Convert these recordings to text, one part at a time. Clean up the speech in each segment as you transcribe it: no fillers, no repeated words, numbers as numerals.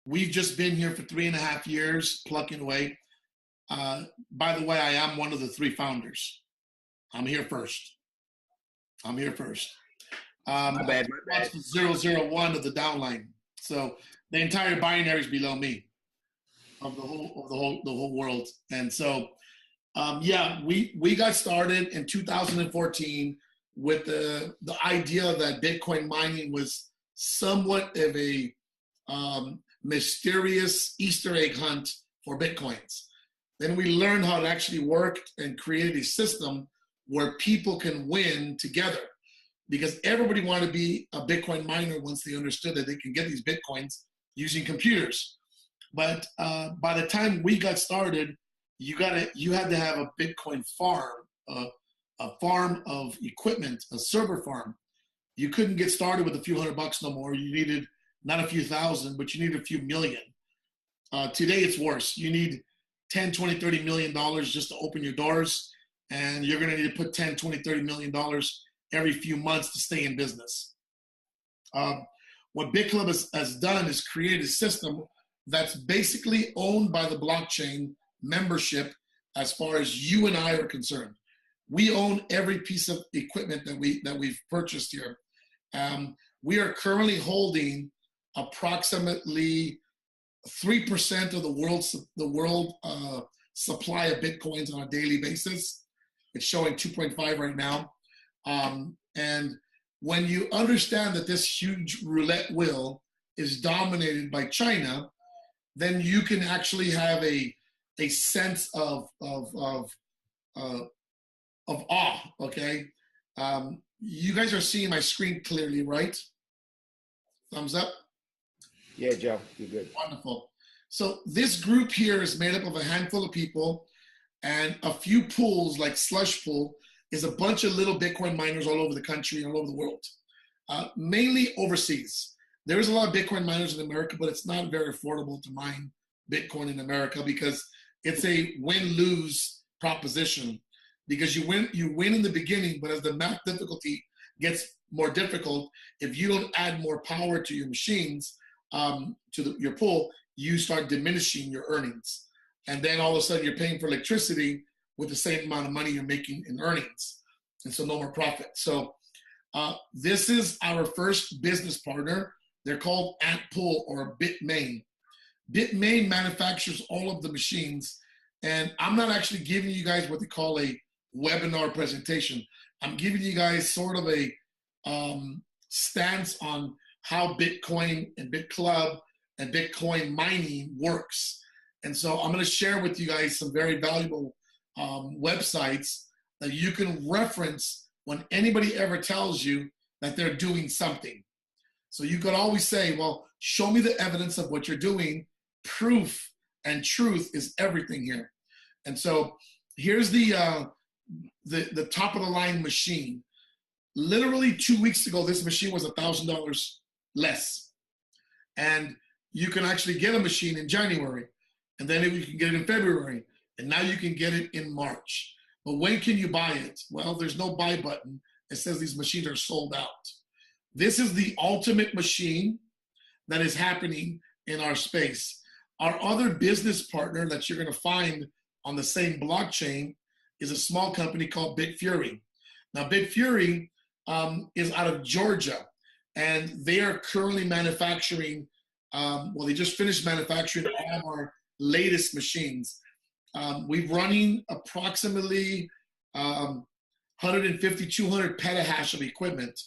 We've just been here for 3.5 years, plucking away. By the way, I am one of the three founders. I'm here first. I'm here first. My bad. What's the 001 of the downline? So the entire binary is below me of the whole world. And so, yeah, we got started in 2014 with the idea that Bitcoin mining was somewhat of a mysterious Easter egg hunt for Bitcoins. Then we learned how it actually worked and created a system where people can win together, because everybody wanted to be a Bitcoin miner once they understood that they can get these Bitcoins using computers. But by the time we got started, you had to have a Bitcoin farm, a farm of equipment, a server farm. You couldn't get started with a few $100 no more. You needed not a few thousand, but you needed a few million. Today it's worse. You need 10, 20, $30 million just to open your doors. And you're going to need to put 10, 20, $30 million every few months to stay in business. What Bitclub has done is create a system that's basically owned by the blockchain membership as far as you and I are concerned. We own every piece of equipment that we've purchased here. We are currently holding approximately 3% of the world supply of Bitcoins on a daily basis. It's showing 2.5 right now. And when you understand that this huge roulette wheel is dominated by China, then you can actually have a sense of awe. Okay, you guys are seeing my screen clearly, right? Thumbs up. Yeah, Joe, you're good. Wonderful. So this group here is made up of a handful of people and a few pools, like Slush Pool is a bunch of little Bitcoin miners all over the country and all over the world, mainly overseas. There's a lot of Bitcoin miners in America, but it's not very affordable to mine Bitcoin in America because it's a win-lose proposition. Because you win in the beginning, but as the math difficulty gets more difficult, if you don't add more power to your machines, your pool, you start diminishing your earnings. And then all of a sudden you're paying for electricity with the same amount of money you're making in earnings. And so no more profit. So this is our first business partner. They're called Antpool or Bitmain. Bitmain manufactures all of the machines. And I'm not actually giving you guys what they call a webinar presentation. I'm giving you guys sort of a stance on how Bitcoin and Bitclub and Bitcoin mining works. And so I'm going to share with you guys some very valuable websites that you can reference when anybody ever tells you that they're doing something. So you could always say, well, show me the evidence of what you're doing. Proof and truth is everything here. And so here's the top of the line machine. Literally 2 weeks ago, this machine was $1,000 less. And you can actually get a machine in January, and then you can get it in February, and now you can get it in March. But when can you buy it? Well, there's no buy button. It says these machines are sold out. This is the ultimate machine that is happening in our space. Our other business partner that you're going to find on the same blockchain is a small company called Bitfury. Now, Bitfury is out of Georgia, and they are currently manufacturing, they just finished manufacturing all of our latest machines. We're running approximately 150, 200 petahash of equipment.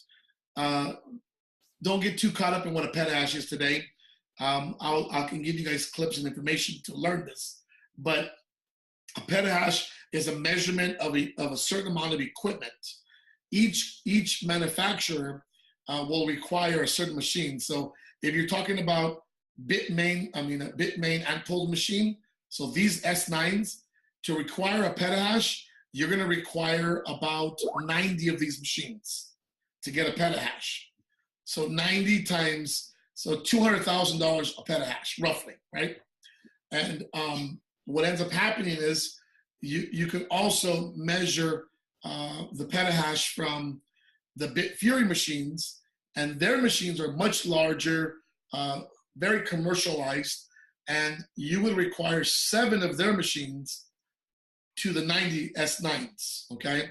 Don't get too caught up in what a petahash is today. I can give you guys clips and information to learn this. But a petahash is a measurement of a certain amount of equipment. Each manufacturer will require a certain machine. So if you're talking about Bitmain Antpool machine, so these S9s, to require a petahash, you're going to require about 90 of these machines to get a petahash. So 90 times, so $200,000 a petahash, roughly, right? And what ends up happening is you can also measure the petahash from the Bitfury machines, and their machines are much larger, very commercialized, and you would require 7 of their machines to the 90 S9s, okay?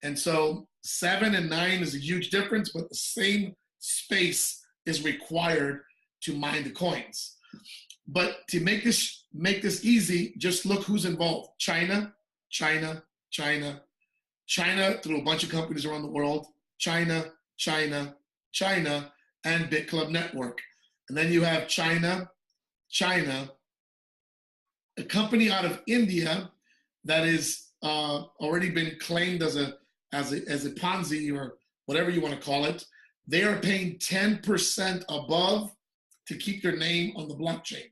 And so 7 and 9 is a huge difference, but the same space is required to mine the coins. But to make this easy, just look who's involved. China, China, China, China through a bunch of companies around the world, China, China, China, and Bitclub Network. And then you have China, China, a company out of India that is already been claimed as a Ponzi or whatever you want to call it. They are paying 10% above to keep their name on the blockchain.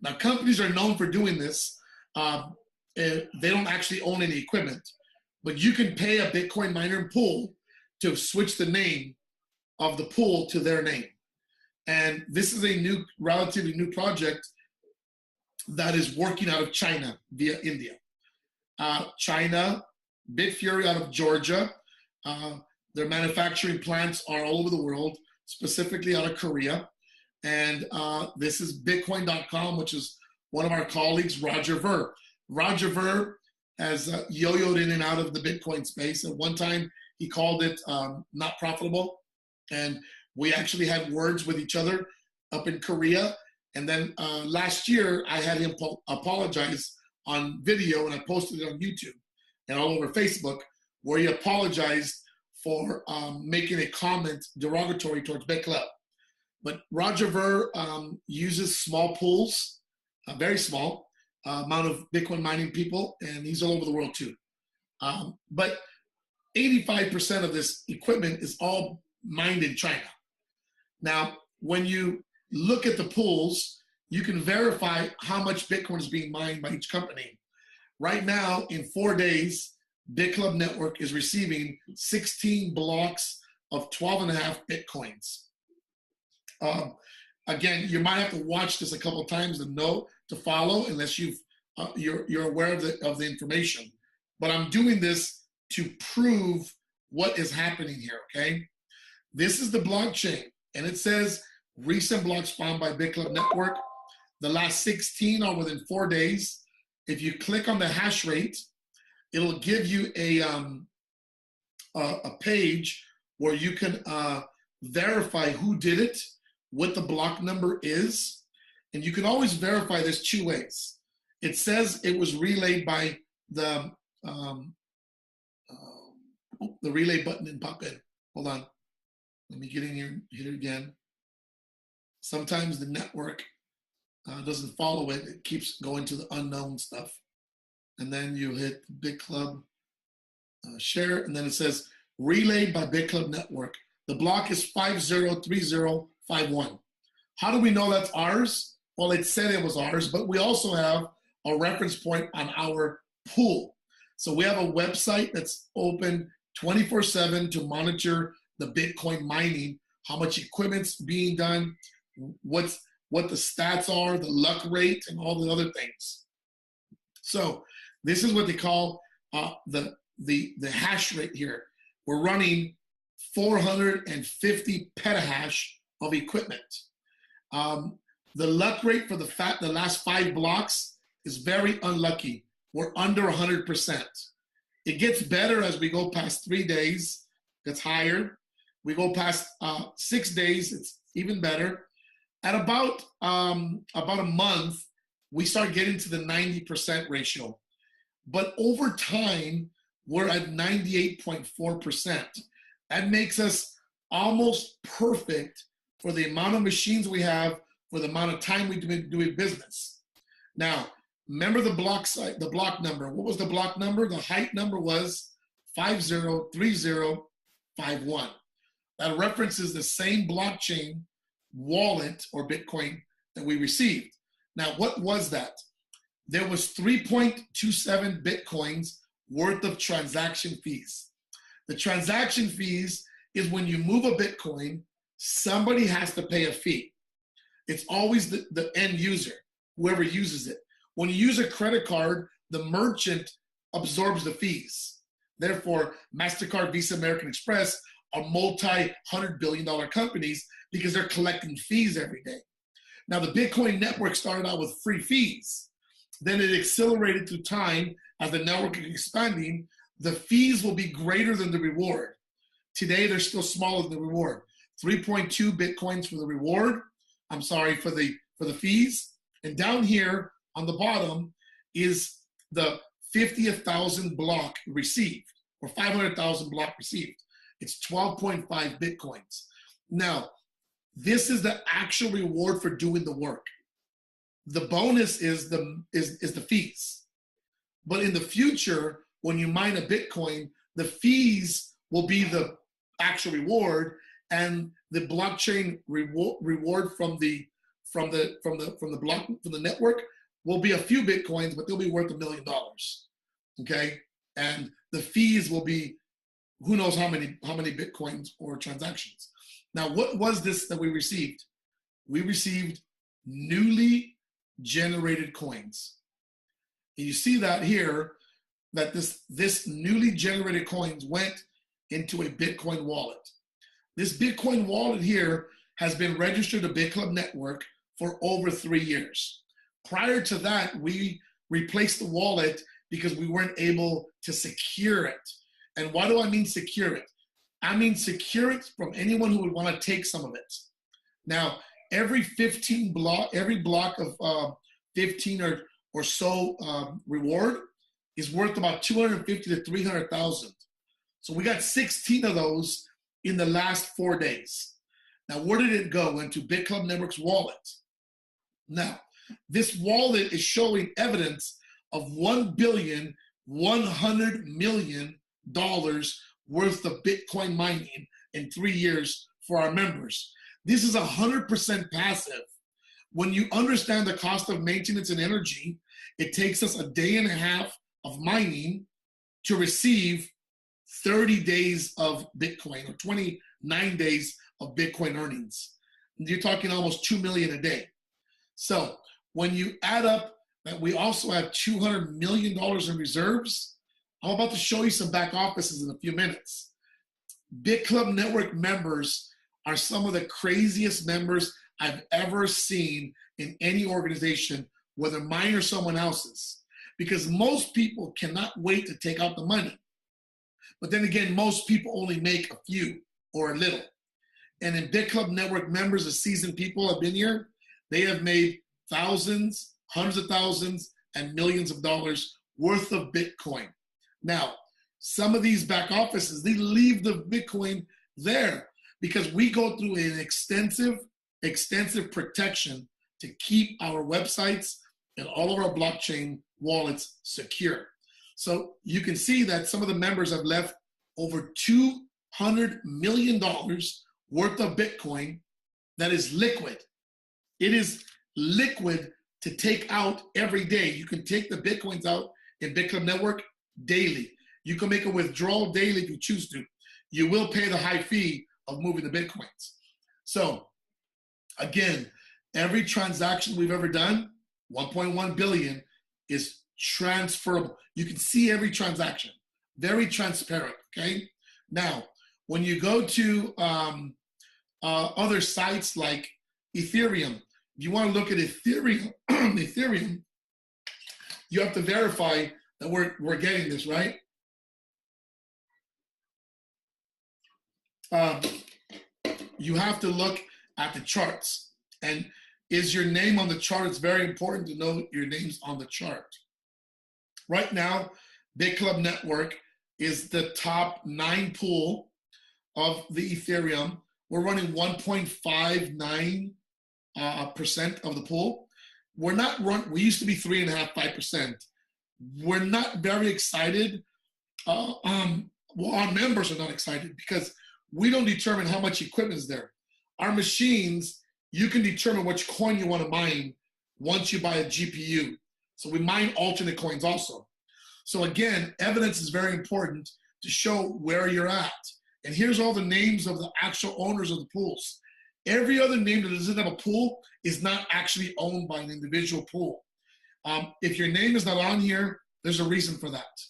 Now, companies are known for doing this. They don't actually own any equipment, but you can pay a Bitcoin miner pool to switch the name of the pool to their name. And this is a relatively new project that is working out of China via India. China, Bitfury out of Georgia. Their manufacturing plants are all over the world, specifically out of Korea. And this is Bitcoin.com, which is one of our colleagues, Roger Ver. Roger Ver has yo-yoed in and out of the Bitcoin space. At one time, he called it not profitable. And we actually had words with each other up in Korea. And then last year, I had him apologize on video, and I posted it on YouTube and all over Facebook, where he apologized for making a comment derogatory towards Bitclub. But Roger Ver uses small pools, very small amount of Bitcoin mining people, and he's all over the world too. But 85% of this equipment is all mined in China. Now, when you look at the pools, you can verify how much Bitcoin is being mined by each company. Right now, in 4 days, Bitclub Network is receiving 16 blocks of 12.5 Bitcoins. Again, you might have to watch this a couple of times to follow, unless you're aware of the information. But I'm doing this to prove what is happening here, okay? This is the blockchain, and it says recent blocks found by Bitclub Network. The last 16 are within 4 days. If you click on the hash rate, it'll give you a page where you can verify who did it, what the block number is, and you can always verify this 2 ways. It says it was relayed by the relay button didn't pop in. Hold on. Let me get in here and hit it again. Sometimes the network doesn't follow it. It keeps going to the unknown stuff. And then you hit Bitclub share, and then it says relayed by Bitclub Network. The block is 503051. How do we know that's ours? Well, it said it was ours, but we also have a reference point on our pool. So we have a website that's open 24/7 to monitor the Bitcoin mining, how much equipment's being done, what the stats are, the luck rate, and all the other things. So this is what they call the hash rate here. We're running 450 petahash of equipment. The luck rate for the last 5 blocks is very unlucky. We're under 100%. It gets better as we go past 3 days. It's higher. We go past 6 days. It's even better. At about a month, we start getting to the 90% ratio. But over time, we're at 98.4%. That makes us almost perfect for the amount of machines we have, for the amount of time we've been doing business. Now, remember the block number. What was the block number? The height number was 503051. That references the same blockchain wallet or Bitcoin that we received. Now, what was that? There was 3.27 Bitcoins worth of transaction fees. The transaction fees is when you move a Bitcoin, somebody has to pay a fee. It's always the end user, whoever uses it. When you use a credit card, the merchant absorbs the fees. Therefore, MasterCard, Visa, American Express are multi-$100 billion companies because they're collecting fees every day. Now, the Bitcoin network started out with free fees. Then it accelerated through time as the network is expanding. The fees will be greater than the reward. Today, they're still smaller than the reward. 3.2 Bitcoins for the reward. I'm sorry, for the fees. And down here on the bottom is the 50,000 block received, or 500,000 block received. It's 12.5 Bitcoins. Now, this is the actual reward for doing the work. The bonus is the fees. But in the future, when you mine a Bitcoin, the fees will be the actual reward, and the blockchain reward from the network will be a few Bitcoins, but they'll be worth $1 million. Okay, and the fees will be who knows how many Bitcoins or transactions. Now, what was this that we received? We received newly generated coins. And you see that here, that this newly generated coins went into a Bitcoin wallet. This Bitcoin wallet here has been registered to Bitclub network for over 3 years. Prior to that, we replaced the wallet because we weren't able to secure it. And why do I mean secure it? I mean secure it from anyone who would want to take some of it. Now, every block of 15 or so reward is worth about 250 to 300,000. So we got 16 of those in the last 4 days. Now, where did it go? Into Bitclub Network's wallet. Now, this wallet is showing evidence of $1,100,000,000 worth of Bitcoin mining in 3 years for our members. This is 100% passive. When you understand the cost of maintenance and energy, it takes us a day and a half of mining to receive 30 days of Bitcoin, or 29 days of Bitcoin earnings. You're talking almost 2 million a day. So when you add up that we also have $200 million in reserves, I'm about to show you some back offices in a few minutes. Bitclub Network members are some of the craziest members I've ever seen in any organization, whether mine or someone else's, because most people cannot wait to take out the money. But then again, most people only make a few or a little. And in Bitclub Network members, the seasoned people have been here, they have made thousands, hundreds of thousands, and millions of dollars worth of Bitcoin. Now, some of these back offices, they leave the Bitcoin there because we go through an extensive protection to keep our websites and all of our blockchain wallets secure. So you can see that some of the members have left over $200 million worth of Bitcoin that is liquid. It is liquid to take out every day. You can take the Bitcoins out in Bitclub Network daily. You can make a withdrawal daily if you choose to. You will pay the high fee of moving the Bitcoins. So again, every transaction we've ever done, 1.1 billion, is transferable. You can see every transaction, very transparent, okay? Now, when you go to other sites like Ethereum, if you want to look at Ethereum, Ethereum, you have to verify that we're getting this, right? You have to look at the charts. And is your name on the chart? It's very important to know your name's on the chart. Right now, Bitclub Network is the top 9 pool of the Ethereum. We're running 1.59% of the pool. We used to be 3.5%, 5%. We're not very excited. Well, our members are not excited because we don't determine how much equipment is there. Our machines, you can determine which coin you want to mine once you buy a GPU. So we mine alternate coins also. So again, evidence is very important to show where you're at. And here's all the names of the actual owners of the pools. Every other name that doesn't have a pool is not actually owned by an individual pool. If your name is not on here, there's a reason for that.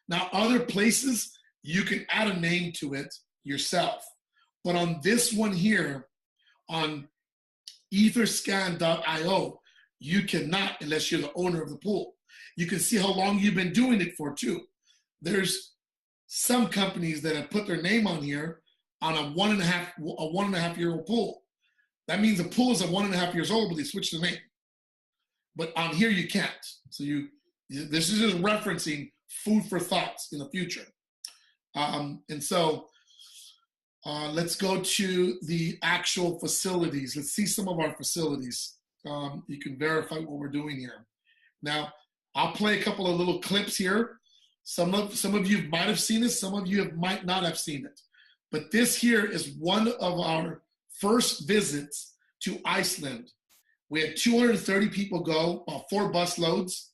Now, other places, you can add a name to it yourself. But on this one here, on Etherscan.io, you cannot unless you're the owner of the pool. You can see how long you've been doing it for too. There's some companies that have put their name on here on a 1.5 year old pool. That means the pool is at 1.5 years old, but they switched the name. But on here you can't. So this is just referencing food for thoughts in the future. Let's go to the actual facilities. Let's see some of our facilities. You can verify what we're doing here. Now, I'll play a couple of little clips here. Some of you might have seen this, some of you might not have seen it. But this here is one of our first visits to Iceland. We had 230 people go, about 4 bus loads.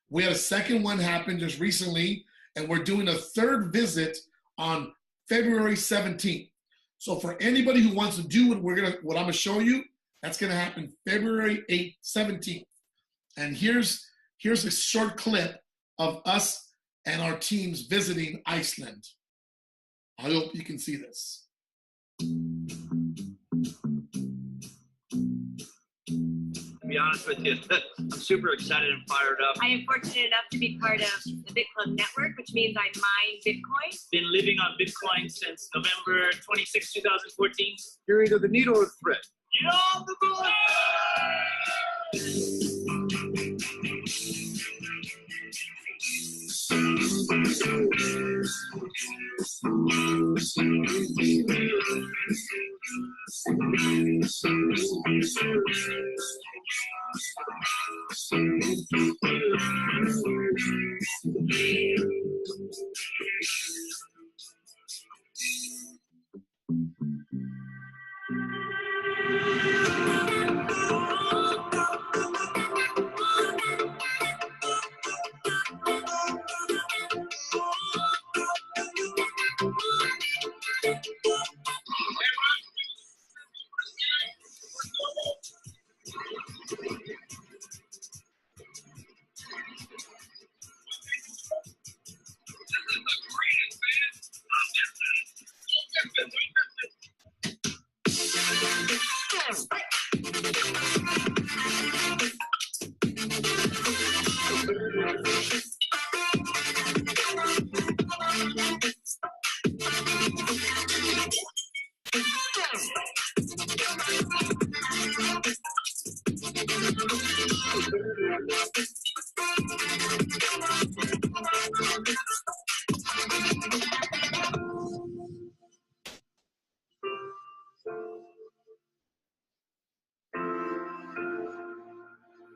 We had a second one happen just recently, and we're doing a third visit on February 17th. So for anybody who wants to do what I'm gonna show you, that's gonna happen February 8th, 17th. And here's a short clip of us and our teams visiting Iceland. I hope you can see this. To be honest with you, I'm super excited and fired up. I am fortunate enough to be part of the Bitclub network, which means I mine Bitcoin. Been living on Bitcoin since November 26, 2014. You're either the needle or the thread. You know the goal!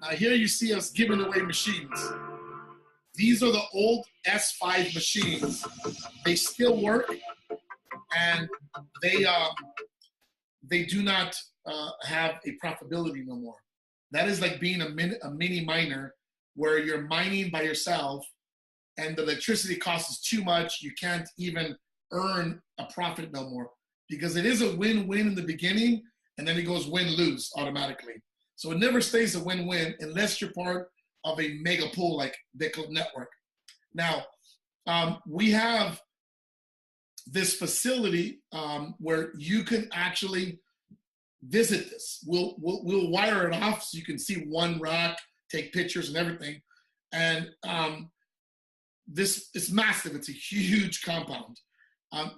Now here you see us giving away machines. These are the old S5 machines. They still work, and they do not have a profitability no more. That is like being a mini miner where you're mining by yourself and the electricity cost is too much. You can't even earn a profit no more because it is a win-win in the beginning and then it goes win-lose automatically. So it never stays a win-win unless you're part of a mega pool like Bitclub Network. Now, we have this facility where you can actually visit this. We'll wire it off so you can see one rack, take pictures and everything. And it's massive. It's a huge compound.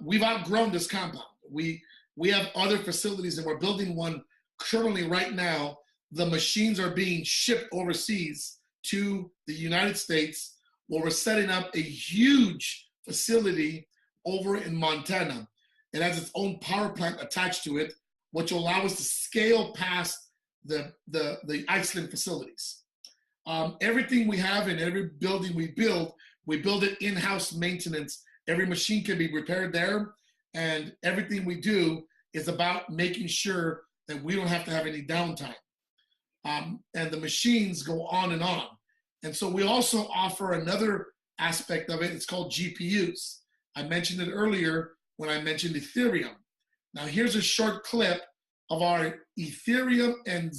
We've outgrown this compound. We have other facilities and we're building one currently right now. The machines are being shipped overseas to the United States where we're setting up a huge facility over in Montana. It has its own power plant attached to it, which will allow us to scale past the Iceland facilities. Everything we have in every building we build it in-house maintenance. Every machine can be repaired there, and everything we do is about making sure that we don't have to have any downtime. And the machines go on and on. And so we also offer another aspect of it. It's called GPUs. I mentioned it earlier when I mentioned Ethereum. Now here's a short clip of our Ethereum and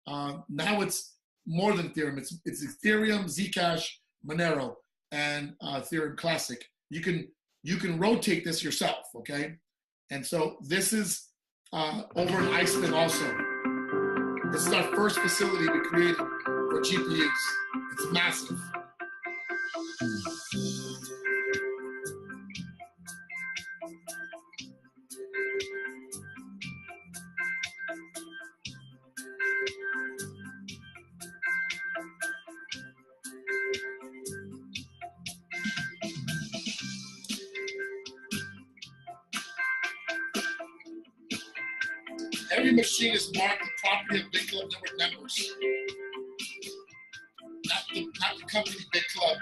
now it's more than Ethereum. It's Ethereum, Zcash, Monero, and Ethereum Classic. You can rotate this yourself, okay? And so this is over in Iceland also. This is our first facility we created for GPUs. It's massive. Every machine is marked the property of Bitclub Network members. Not the company Bitclub,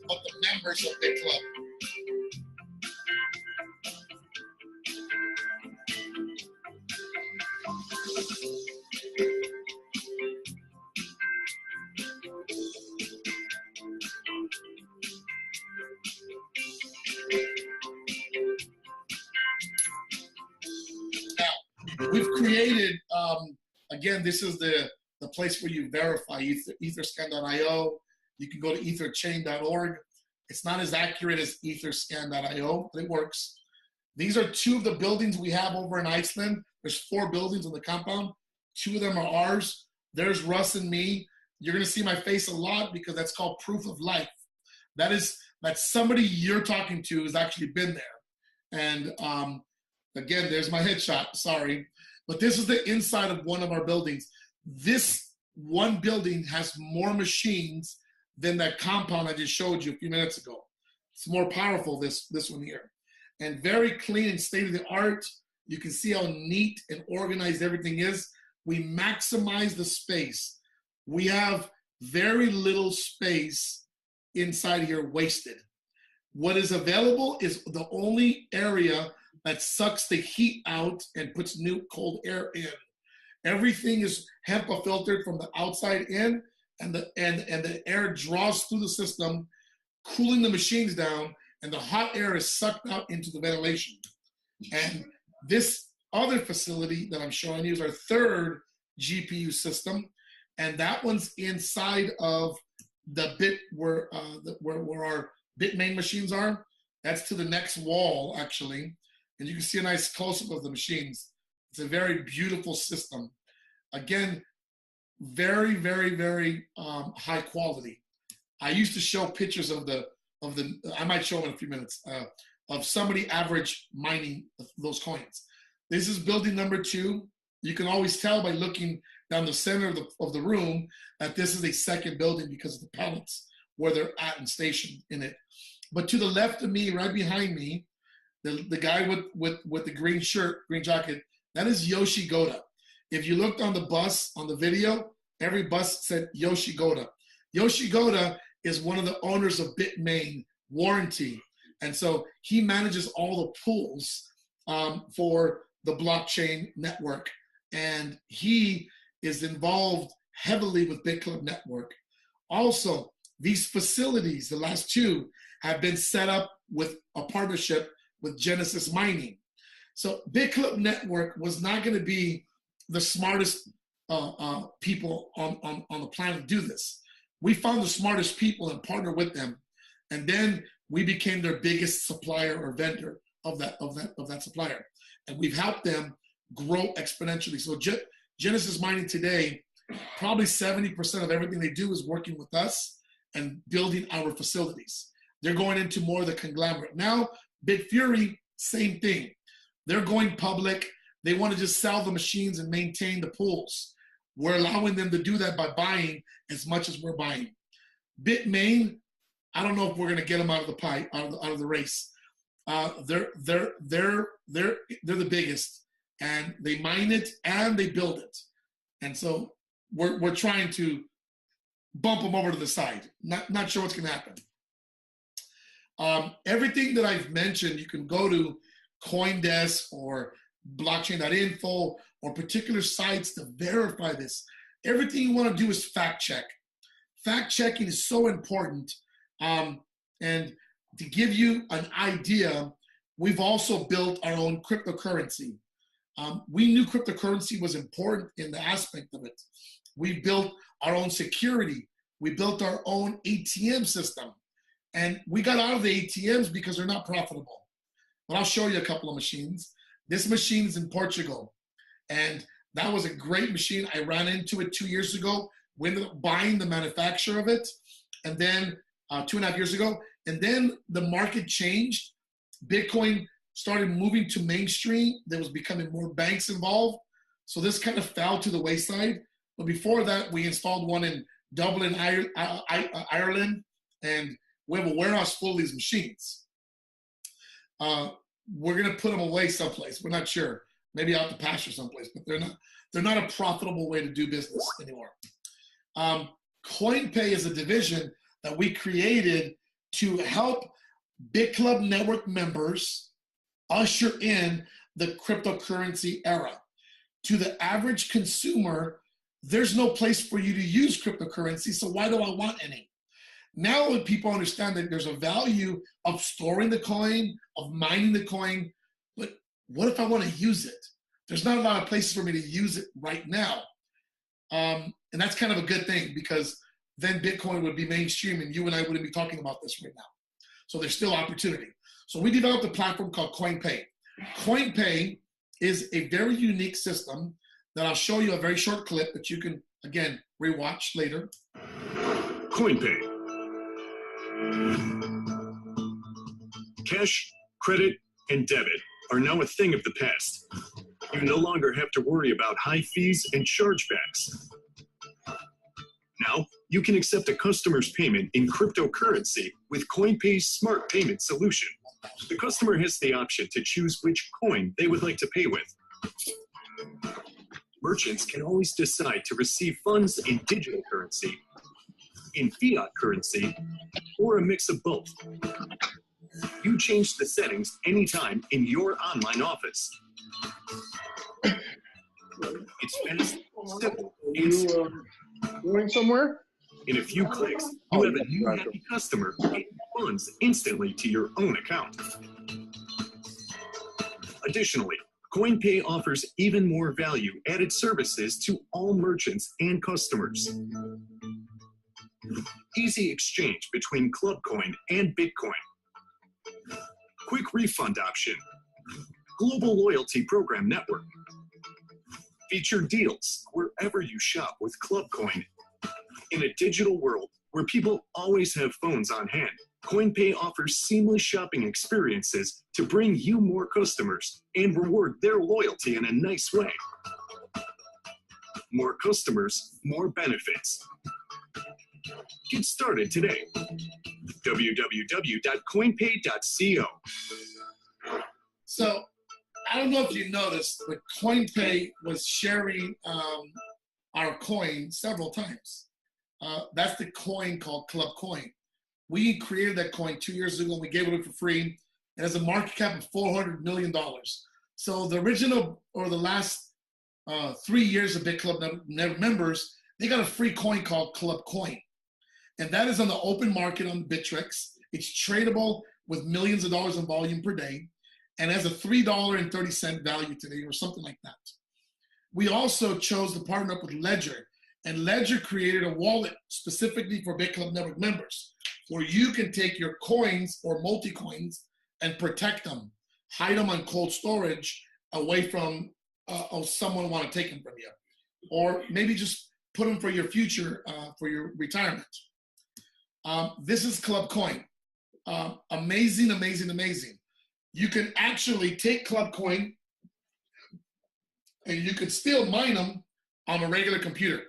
but the members of Bitclub. Now, we've created, again, this is the place where you verify etherscan.io. You can go to etherchain.org. It's not as accurate as etherscan.io, but it works. These are two of the buildings we have over in Iceland. There's 4 buildings on the compound. 2 of them are ours. There's Russ and me. You're gonna see my face a lot because that's called proof of life. That somebody you're talking to has actually been there. And again, there's my headshot, sorry. But this is the inside of one of our buildings. This one building has more machines than that compound I just showed you a few minutes ago. It's more powerful, this one here. And very clean and state-of-the-art. You can see how neat and organized everything is. We maximize the space. We have very little space inside here wasted. What is available is the only area that sucks the heat out and puts new cold air in. Everything is HEPA filtered from the outside in, and the air draws through the system, cooling the machines down, and the hot air is sucked out into the ventilation. And this other facility that I'm showing you is our 3rd GPU system, and that one's inside of the bit where our bit main machines are. That's to the next wall, actually. And you can see a nice close-up of the machines. It's a very beautiful system. Again, very, very, very high quality. I used to show pictures of the, I might show them in a few minutes, of somebody average mining those coins. This is building number 2. You can always tell by looking down the center of the room that this is a 2nd building because of the pallets where they're at and stationed in it. But to the left of me, right behind me, the guy with the green shirt, green jacket, that is Yoshi Goda. If you looked on the bus, on the video, every bus said Yoshi Goda. Yoshi Goda is one of the owners of Bitmain Warranty. And so he manages all the pools for the blockchain network. And he is involved heavily with Bitclub Network. Also, these facilities, the last 2, have been set up with a partnership with Genesis Mining. So Bitclub Network was not going to be the smartest people on the planet to do this. We found the smartest people and partnered with them, and then we became their biggest supplier or vendor of that supplier, and we've helped them grow exponentially. So Genesis Mining today, probably 70% of everything they do is working with us and building our facilities. They're going into more of the conglomerate. Now, Bitfury, same thing. They're going public. They want to just sell the machines and maintain the pools. We're allowing them to do that by buying as much as we're buying. Bitmain, I don't know if we're going to get them out of the pie, out of the race. They're the biggest, and they mine it and they build it. And so we're trying to bump them over to the side. Not sure what's going to happen. Everything that I've mentioned, you can go to CoinDesk or blockchain.info or particular sites to verify this. Everything you want to do is fact check. Fact checking is so important. And to give you an idea, we've also built our own cryptocurrency. We knew cryptocurrency was important in the aspect of it. We built our own security. We built our own ATM system. And we got out of the ATMs because they're not profitable. But I'll show you a couple of machines. This machine is in Portugal. And That was a great machine. I ran into it 2 years ago. We ended up buying the manufacturer of it, and then 2.5 years ago. And then the market changed. Bitcoin started moving to mainstream. There was becoming more banks involved. So this kind of fell to the wayside. But before that, we installed one in Dublin, Ireland, and we have a warehouse full of these machines. We're gonna put them away someplace. We're not sure. Maybe out to pasture someplace, but they're not a profitable way to do business anymore. CoinPay is a division that we created to help Bitclub network members usher in the cryptocurrency era. To the average consumer, there's no place for you to use cryptocurrency, so why do I want any? Now when people understand that there's a value of storing the coin, of mining the coin, but what if I want to use it? There's not a lot of places for me to use it right now. And that's kind of a good thing, because then Bitcoin would be mainstream and you and I wouldn't be talking about this right now. So there's still opportunity. So we developed a platform called CoinPay. CoinPay is a very unique system that I'll show you a very short clip that you can, again, rewatch later. CoinPay. Cash, credit, and debit are now a thing of the past. You no longer have to worry about high fees and chargebacks. Now, you can accept a customer's payment in cryptocurrency with CoinPay's smart payment solution. The customer has the option to choose which coin they would like to pay with. Merchants can always decide to receive funds in digital currency, in fiat currency, or a mix of both. You change the settings anytime in your online office. It's fast, simple, and secure. Going somewhere? In a few clicks, you have a new happy customer and funds instantly to your own account. Additionally, CoinPay offers even more value-added services to all merchants and customers. Easy exchange between Clubcoin and Bitcoin. Quick refund option. Global loyalty program network. Featured deals wherever you shop with Clubcoin. In a digital world where people always have phones on hand, CoinPay offers seamless shopping experiences to bring you more customers and reward their loyalty in a nice way. More customers, more benefits. Get started today. www.coinpay.co. So I don't know if you noticed, but CoinPay was sharing our coin several times. That's the coin called Club Coin. We created that coin 2 years ago and we gave it for free. It has a market cap of $400 million. So the original, or the last 3 years of Bitclub members, they got a free coin called Club Coin. And that is on the open market on Bittrex. It's tradable with millions of dollars in volume per day, and has a $3.30 value today or something like that. We also chose to partner up with Ledger, and Ledger created a wallet specifically for Bitclub Network members, where you can take your coins or multi-coins and protect them, hide them on cold storage away from someone want to take them from you, or maybe just put them for your future, for your retirement. This is Club Coin. Amazing, amazing, amazing. You can actually take Club Coin and you can still mine them on a regular computer.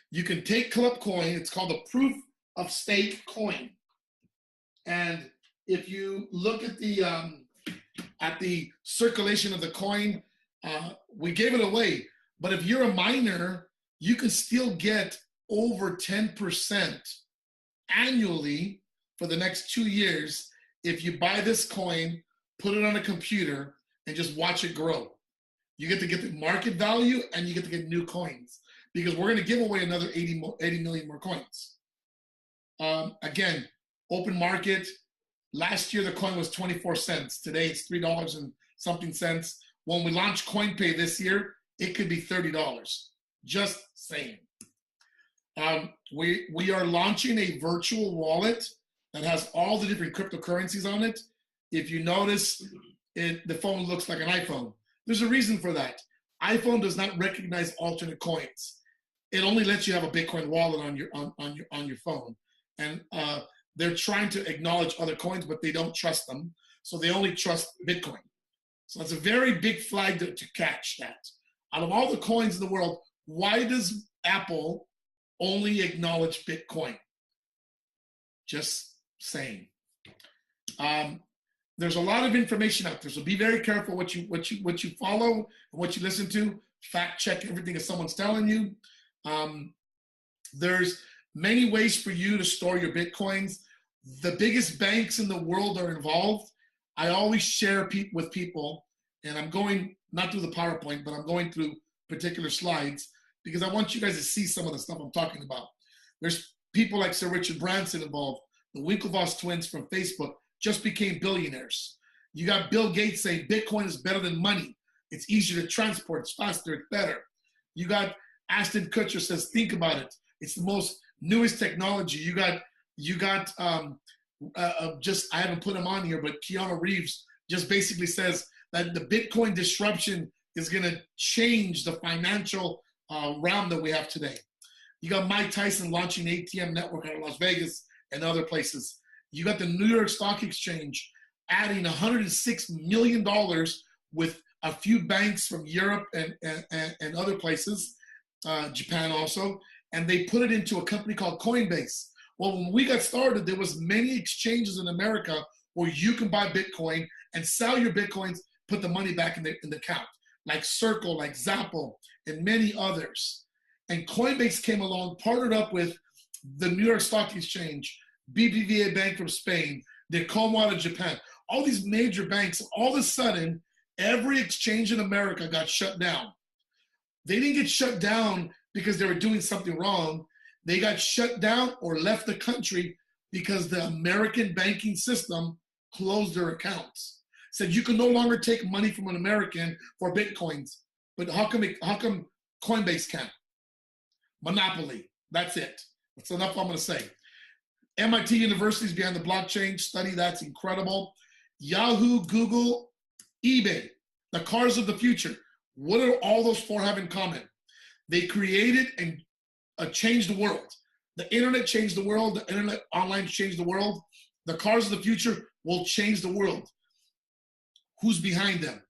You can take Club Coin, it's called a proof of stake coin. And if you look at the circulation of the coin, we gave it away. But if you're a miner, you can still get over 10% annually for the next 2 years if you buy this coin, put it on a computer, and just watch it grow. You get to get the market value and you get to get new coins, because we're going to give away another 80 million more coins. Again, open market. Last year the coin was 24 cents. Today it's $3 and something cents. When we launch CoinPay this year, it could be $30. Just saying. We are launching a virtual wallet that has all the different cryptocurrencies on it. If you notice, the phone looks like an iPhone. There's a reason for that. iPhone does not recognize alternate coins. It only lets you have a Bitcoin wallet on your phone. And they're trying to acknowledge other coins, but they don't trust them. So they only trust Bitcoin. So it's a very big flag to catch that. Out of all the coins in the world, why does Apple only acknowledge Bitcoin? Just saying. There's a lot of information out there, so be very careful what you follow and what you listen to. Fact check everything that someone's telling you. There's many ways for you to store your Bitcoins. The biggest banks in the world are involved. I always share with people, and I'm going not through the PowerPoint, but I'm going through particular slides because I want you guys to see some of the stuff I'm talking about. There's people like Sir Richard Branson involved. The Winklevoss twins from Facebook just became billionaires. You got Bill Gates saying Bitcoin is better than money. It's easier to transport, it's faster, it's better. You got Ashton Kutcher says, think about it. It's the most newest technology. You got just, I haven't put him on here, but Keanu Reeves just basically says that the Bitcoin disruption is gonna change the financial realm that we have today. You got Mike Tyson launching an ATM network out of Las Vegas and other places. You got the New York Stock Exchange adding $106 million with a few banks from Europe and other places, Japan also, and they put it into a company called Coinbase. Well, when we got started, there was many exchanges in America where you can buy Bitcoin and sell your Bitcoins, put the money back in the account, like Circle, like Zappo, and many others. And Coinbase came along, partnered up with the New York Stock Exchange, BBVA Bank from Spain, the Como out of Japan, all these major banks. All of a sudden, every exchange in America got shut down. They didn't get shut down because they were doing something wrong. They got shut down or left the country because the American banking system closed their accounts. Said you can no longer take money from an American for Bitcoins. But how come Coinbase can? Monopoly. That's it. That's enough I'm going to say. MIT University's behind the blockchain study. That's incredible. Yahoo, Google, eBay, the cars of the future. What do all those four have in common? They created and changed the world. The internet changed the world. The internet online changed the world. The cars of the future will change the world. Who's behind them?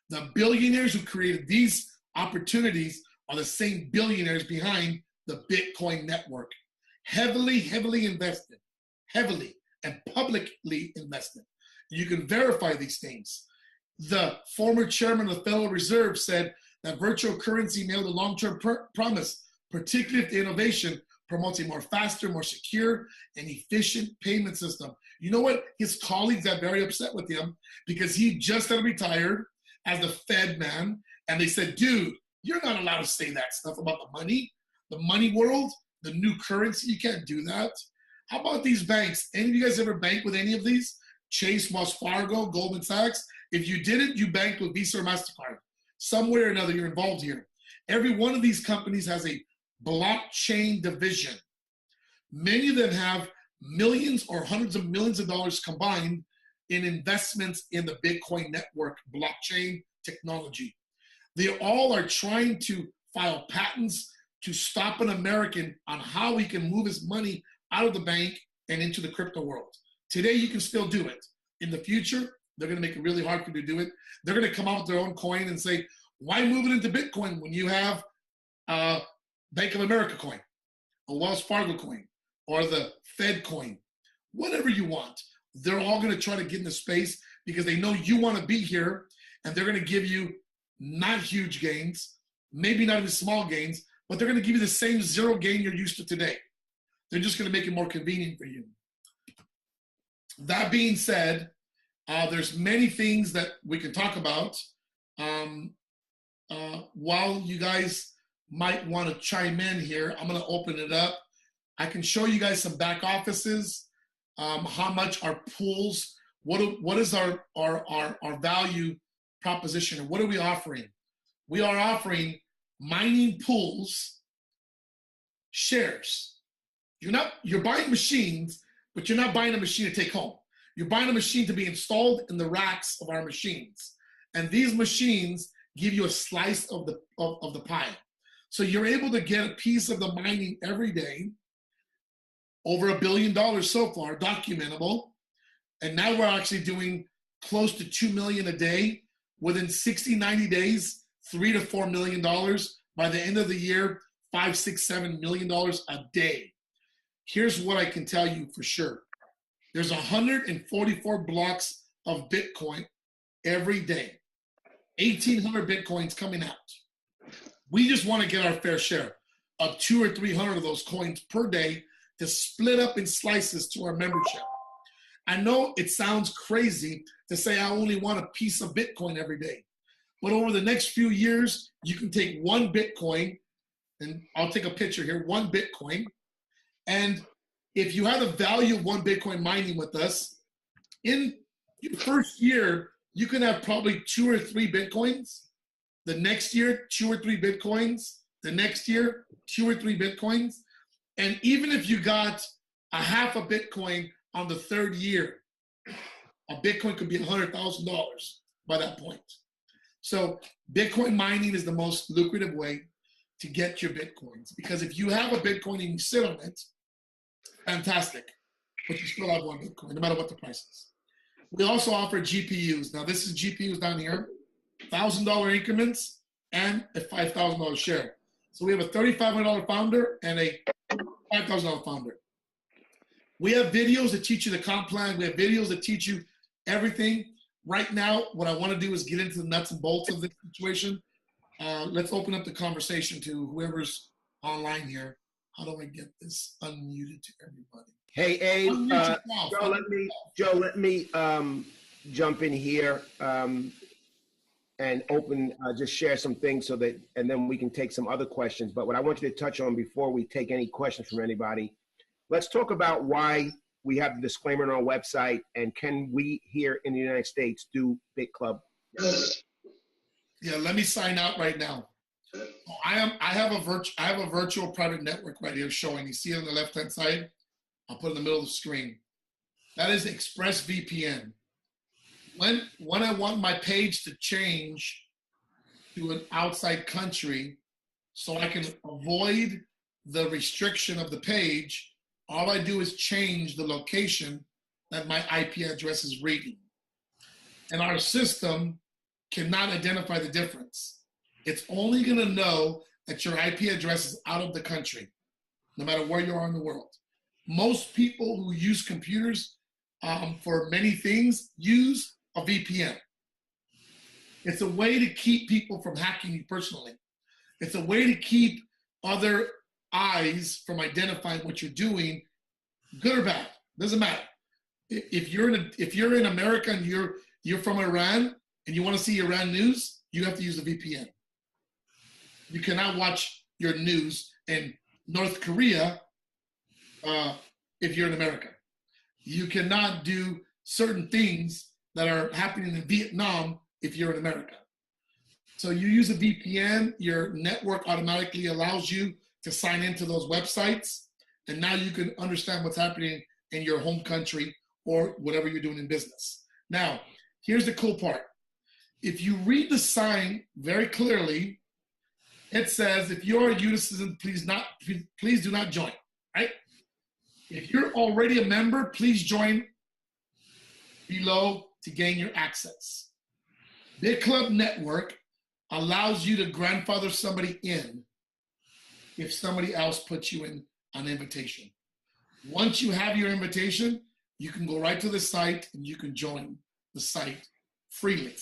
The billionaires who created these opportunities are the same billionaires behind the Bitcoin network. Heavily invested. Heavily and publicly invested. You can verify these things. The former chairman of the Federal Reserve said that virtual currency nailed a long-term promise, particularly if the innovation promotes a more faster, more secure, and efficient payment system. You know what? His colleagues got very upset with him because he just got retired as the Fed man, and they said, dude, you're not allowed to say that stuff about the money world, the new currency. You can't do that. How about these banks? Any of you guys ever bank with any of these? Chase, Wells Fargo, Goldman Sachs? If you didn't, you banked with Visa or MasterCard. Somewhere or another, you're involved here. Every one of these companies has a blockchain division. Many of them have millions or hundreds of millions of dollars combined in investments in the Bitcoin network blockchain technology. They all are trying to file patents to stop an American on how he can move his money out of the bank and into the crypto world. Today, you can still do it. In the future, they're going to make it really hard for you to do it. They're going to come out with their own coin and say, why move it into Bitcoin when you have Bank of America coin, a Wells Fargo coin, or the Fed coin? Whatever you want. They're all going to try to get into space because they know you want to be here, and they're going to give you not huge gains, maybe not even small gains, but they're going to give you the same zero gain you're used to today. They're just going to make it more convenient for you. That being said, there's many things that we can talk about. While you guys might want to chime in here, I'm going to open it up. I can show you guys some back offices, how much our pools, what is our value proposition, and what are we offering? We are offering mining pools, shares. You're buying machines, but you're not buying a machine to take home. You're buying a machine to be installed in the racks of our machines. And these machines give you a slice of the pie. So you're able to get a piece of the mining every day, over $1 billion so far, documentable. And now we're actually doing close to 2 million a day. Within 60, 90 days, $3 to $4 million. By the end of the year, $5, $6, $7 million a day. Here's what I can tell you for sure. There's 144 blocks of Bitcoin every day. 1,800 Bitcoins coming out. We just want to get our fair share of 200 or 300 of those coins per day to split up in slices to our membership. I know it sounds crazy to say I only want a piece of Bitcoin every day, but over the next few years, you can take one Bitcoin, and I'll take a picture here, one Bitcoin, and if you have the value of one Bitcoin mining with us, in your first year, you can have probably 2 or 3 Bitcoins. The next year, 2 or 3 Bitcoins. The next year, 2 or 3 Bitcoins. And even if you got a half a Bitcoin on the third year, a Bitcoin could be $100,000 by that point. So Bitcoin mining is the most lucrative way to get your Bitcoins. Because if you have a Bitcoin and you sit on it, fantastic. But you still have one Bitcoin, no matter what the price is. We also offer GPUs. Now this is GPUs down here, $1,000 increments and a $5,000 share. So we have a $3,500 founder and a $5,000 founder. We have videos that teach you the comp plan. We have videos that teach you everything. Right now, what I want to do is get into the nuts and bolts of this situation. Let's open up the conversation to whoever's online here. How do I get this unmuted to everybody? Hey, Abe, Joe, let me jump in here and just share some things and then we can take some other questions. But what I want you to touch on before we take any questions from anybody, let's talk about why we have the disclaimer on our website, and can we here in the United States do Bitclub? Yeah, let me sign out right now. I have a virtual private network right here showing. You see it on the left-hand side? I'll put it in the middle of the screen. That is ExpressVPN. When I want my page to change to an outside country so I can avoid the restriction of the page, all I do is change the location that my IP address is reading. And our system cannot identify the difference. It's only going to know that your IP address is out of the country, no matter where you are in the world. Most people who use computers for many things use a VPN. It's a way to keep people from hacking you personally. It's a way to keep other eyes from identifying what you're doing, good or bad, doesn't matter. If you're in America and you're from Iran and you want to see Iran news, you have to use a VPN. You cannot watch your news in North Korea if you're in America. You cannot do certain things that are happening in Vietnam if you're in America. So you use a VPN, your network automatically allows you to sign into those websites, and now you can understand what's happening in your home country or whatever you're doing in business. Now, here's the cool part. If you read the sign very clearly, it says, if you're a U.S. citizen, please do not join, right? If you're already a member, please join below to gain your access. Bitclub Network allows you to grandfather somebody in if somebody else puts you in an invitation. Once you have your invitation, you can go right to the site and you can join the site freely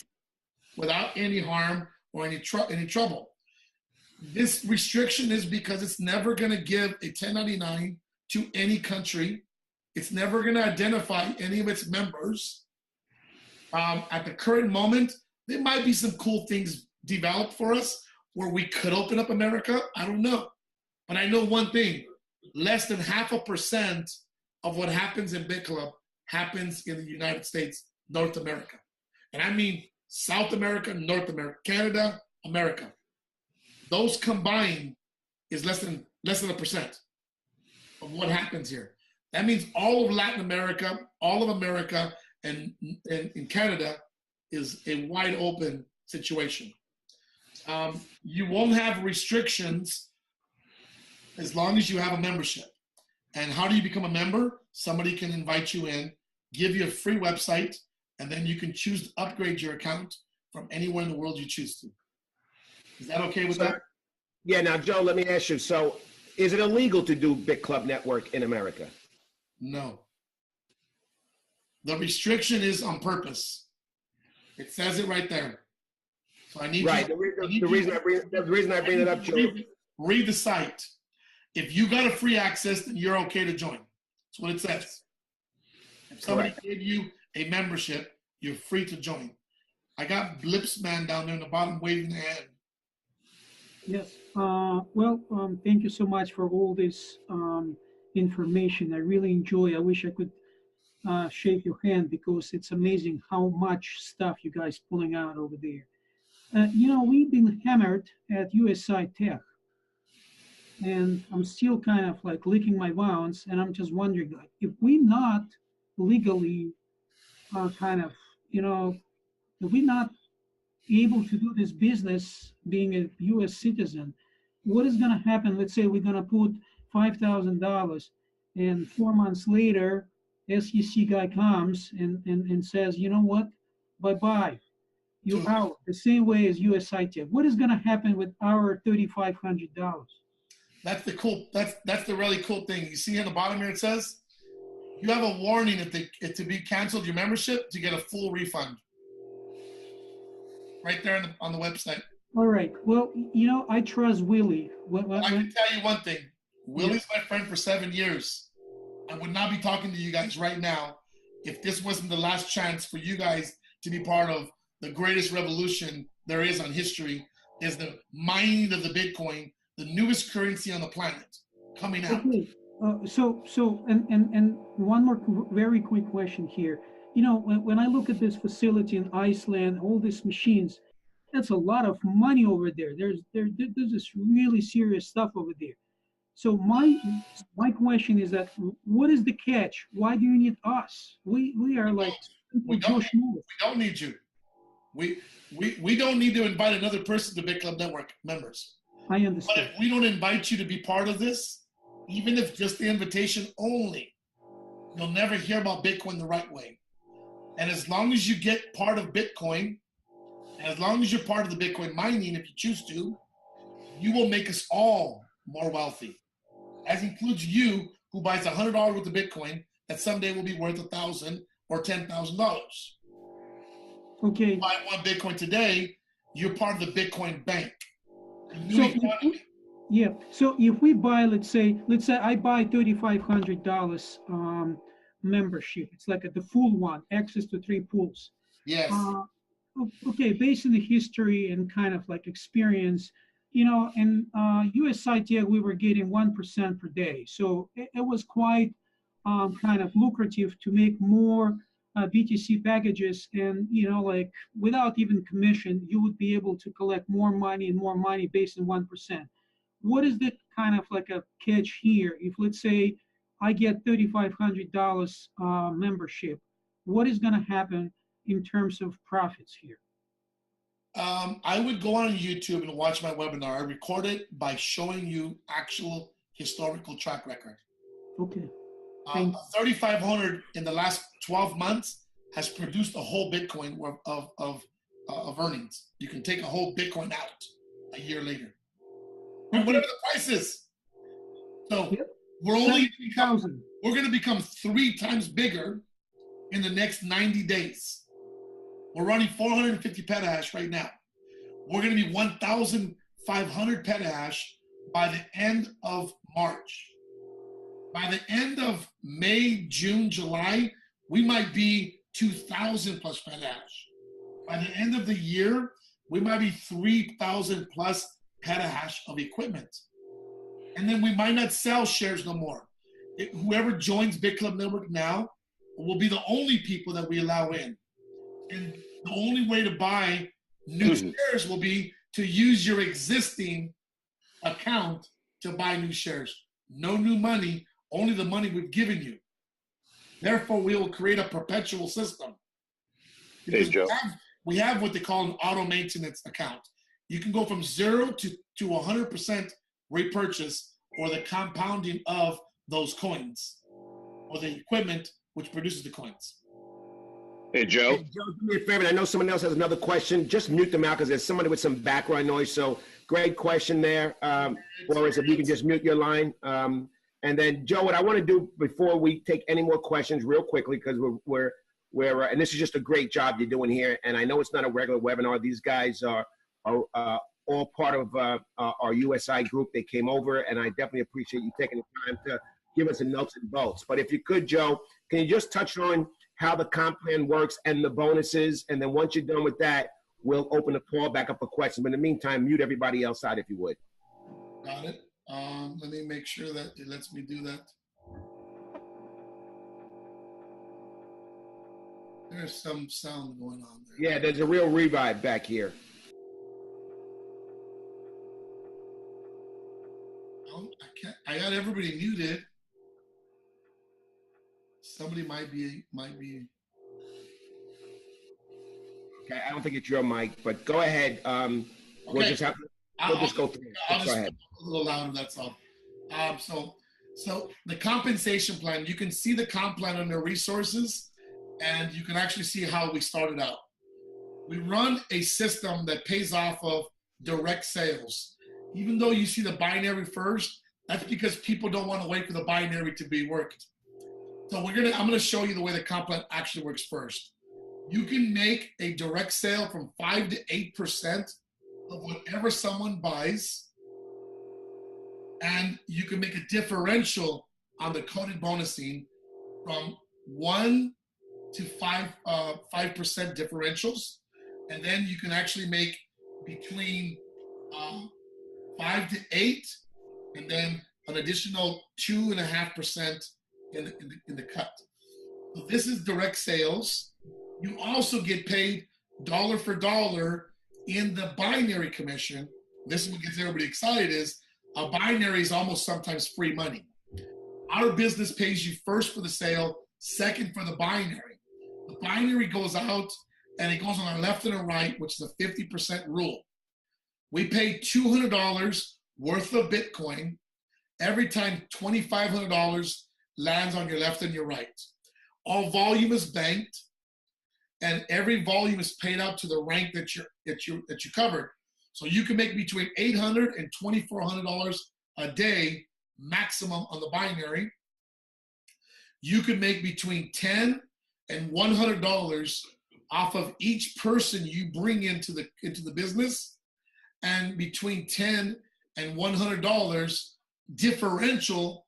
without any harm or any trouble. This restriction is because it's never going to give a 1099 to any country. It's never going to identify any of its members. At the current moment, there might be some cool things developed for us where we could open up America. I don't know. But I know one thing, less than 0.5% of what happens in Bitclub happens in the United States, North America. And I mean South America, North America, Canada, America. Those combined is less than 1% of what happens here. That means all of Latin America, all of America, and in Canada is a wide open situation. You won't have restrictions as long as you have a membership. And how do you become a member? Somebody can invite you in, give you a free website, and then you can choose to upgrade your account from anywhere in the world you choose to. Is that okay with that? Yeah, now, Joe, let me ask you. So is it illegal to do Bitclub Network in America? No. The restriction is on purpose. It says it right there. So I need right. you, the reason I bring it up, Joe. Read the site. If you got a free access, then you're okay to join. That's what it says. If somebody gave you a membership, you're free to join. I got Blips Man down there in the bottom waving the hand. Yes. Thank you so much for all this information. I really enjoy. I wish I could shake your hand because it's amazing how much stuff you guys pulling out over there. We've been hammered at USI Tech, and I'm still kind of like licking my wounds, and I'm just wondering, like, if we not legally if we're not able to do this business being a U.S. citizen, what is going to happen? Let's say we're going to put $5,000, and 4 months later, SEC guy comes and says, you know what, bye-bye, you're out. The same way as USI Tech. What is going to happen with our $3,500? That's the cool. That's the really cool thing. You see on the bottom here, it says you have a warning if to be canceled your membership to get a full refund. Right there on the website. All right. Well, I trust Willie. I can tell you one thing. Willie's my friend for 7 years. I would not be talking to you guys right now if this wasn't the last chance for you guys to be part of the greatest revolution there is on history, is the mining of the Bitcoin, the newest currency on the planet coming out. Okay. And one more very quick question here. When I look at this facility in Iceland, all these machines, that's a lot of money over there. There's this really serious stuff over there. So my question is that, what is the catch? Why do you need us? We are like we don't need you. We don't need to invite another person to Bitclub Network members. I understand. But if we don't invite you to be part of this, even if just the invitation only, you'll never hear about Bitcoin the right way. And as long as you get part of Bitcoin, and as long as you're part of the Bitcoin mining, if you choose to, you will make us all more wealthy. As includes you, who buys $100 worth of Bitcoin that someday will be worth $1,000 or $10,000. Okay. You buy one Bitcoin today, you're part of the Bitcoin bank. So if we buy, let's say I buy $3,500 membership. It's like the full one, access to 3 pools. Yes. Okay, based on the history and kind of like experience, in USI Tech, we were getting 1% per day. So it was quite kind of lucrative to make more BTC packages, and without even commission, you would be able to collect more money based on 1%. What is the kind of like a catch here? If let's say I get $3,500 membership, what is going to happen in terms of profits here? I would go on YouTube and watch my webinar. I record it by showing you actual historical track record. Okay. 3,500 in the last 12 months has produced a whole Bitcoin worth of earnings. You can take a whole Bitcoin out a year later. And whatever the price is. So we're going to become 3 times bigger in the next 90 days. We're running 450 petahash right now. We're going to be 1,500 petahash by the end of March. By the end of May, June, July, we might be 2,000 plus petahash. By the end of the year, we might be 3,000 plus petahash of equipment. And then we might not sell shares no more. Whoever joins Bitclub Network now will be the only people that we allow in. And the only way to buy new shares will be to use your existing account to buy new shares. No new money, only the money we've given you. Therefore, we will create a perpetual system. Because we have what they call an auto maintenance account. You can go from 0 to 100% repurchase, or the compounding of those coins, or the equipment which produces the coins. Hey, Joe. Hey, Joe, do me a favor. I know someone else has another question. Just mute them out because there's somebody with some background noise. So great question there, Boris. If you can just mute your line. And then, Joe, what I want to do before we take any more questions, real quickly, because we're and this is just a great job you're doing here. And I know it's not a regular webinar. These guys are all part of our USI group. They came over, and I definitely appreciate you taking the time to give us a nuts and bolts. But if you could, Joe, can you just touch on how the comp plan works and the bonuses? And then once you're done with that, we'll open the call back up for questions. But in the meantime, mute everybody else out if you would. Got it. Let me make sure that it lets me do that. There's some sound going on there. Yeah, there's a real revive back here. I got everybody muted. Somebody might be. Okay, I don't think it's your mic, but go ahead. We'll just go through it. I'll just go ahead. a little louder, that's all. So the compensation plan, you can see the comp plan under resources, and you can actually see how we started out. We run a system that pays off of direct sales. Even though you see the binary first, that's because people don't want to wait for the binary to be worked. So I'm gonna show you the way the comp plan actually works first. You can make a direct sale from 5 to 8% of whatever someone buys, and you can make a differential on the coded bonusing from 1 to 5% differentials, and then you can actually make between 5 to 8, and then an additional 2.5% in the cut. So this is direct sales. You also get paid dollar for dollar in the binary commission. This is what gets everybody excited, is a binary is almost sometimes free money. Our business pays you first for the sale, second for the binary. The binary goes out and it goes on a left and a right, which is a 50% rule. We pay $200 worth of Bitcoin every time $2,500 lands on your left and your right. All volume is banked, and every volume is paid out to the rank that you covered. So you can make between $800 and $2,400 a day maximum on the binary. You can make between $10 and $100 off of each person you bring into the business, and between $10 and $100 differential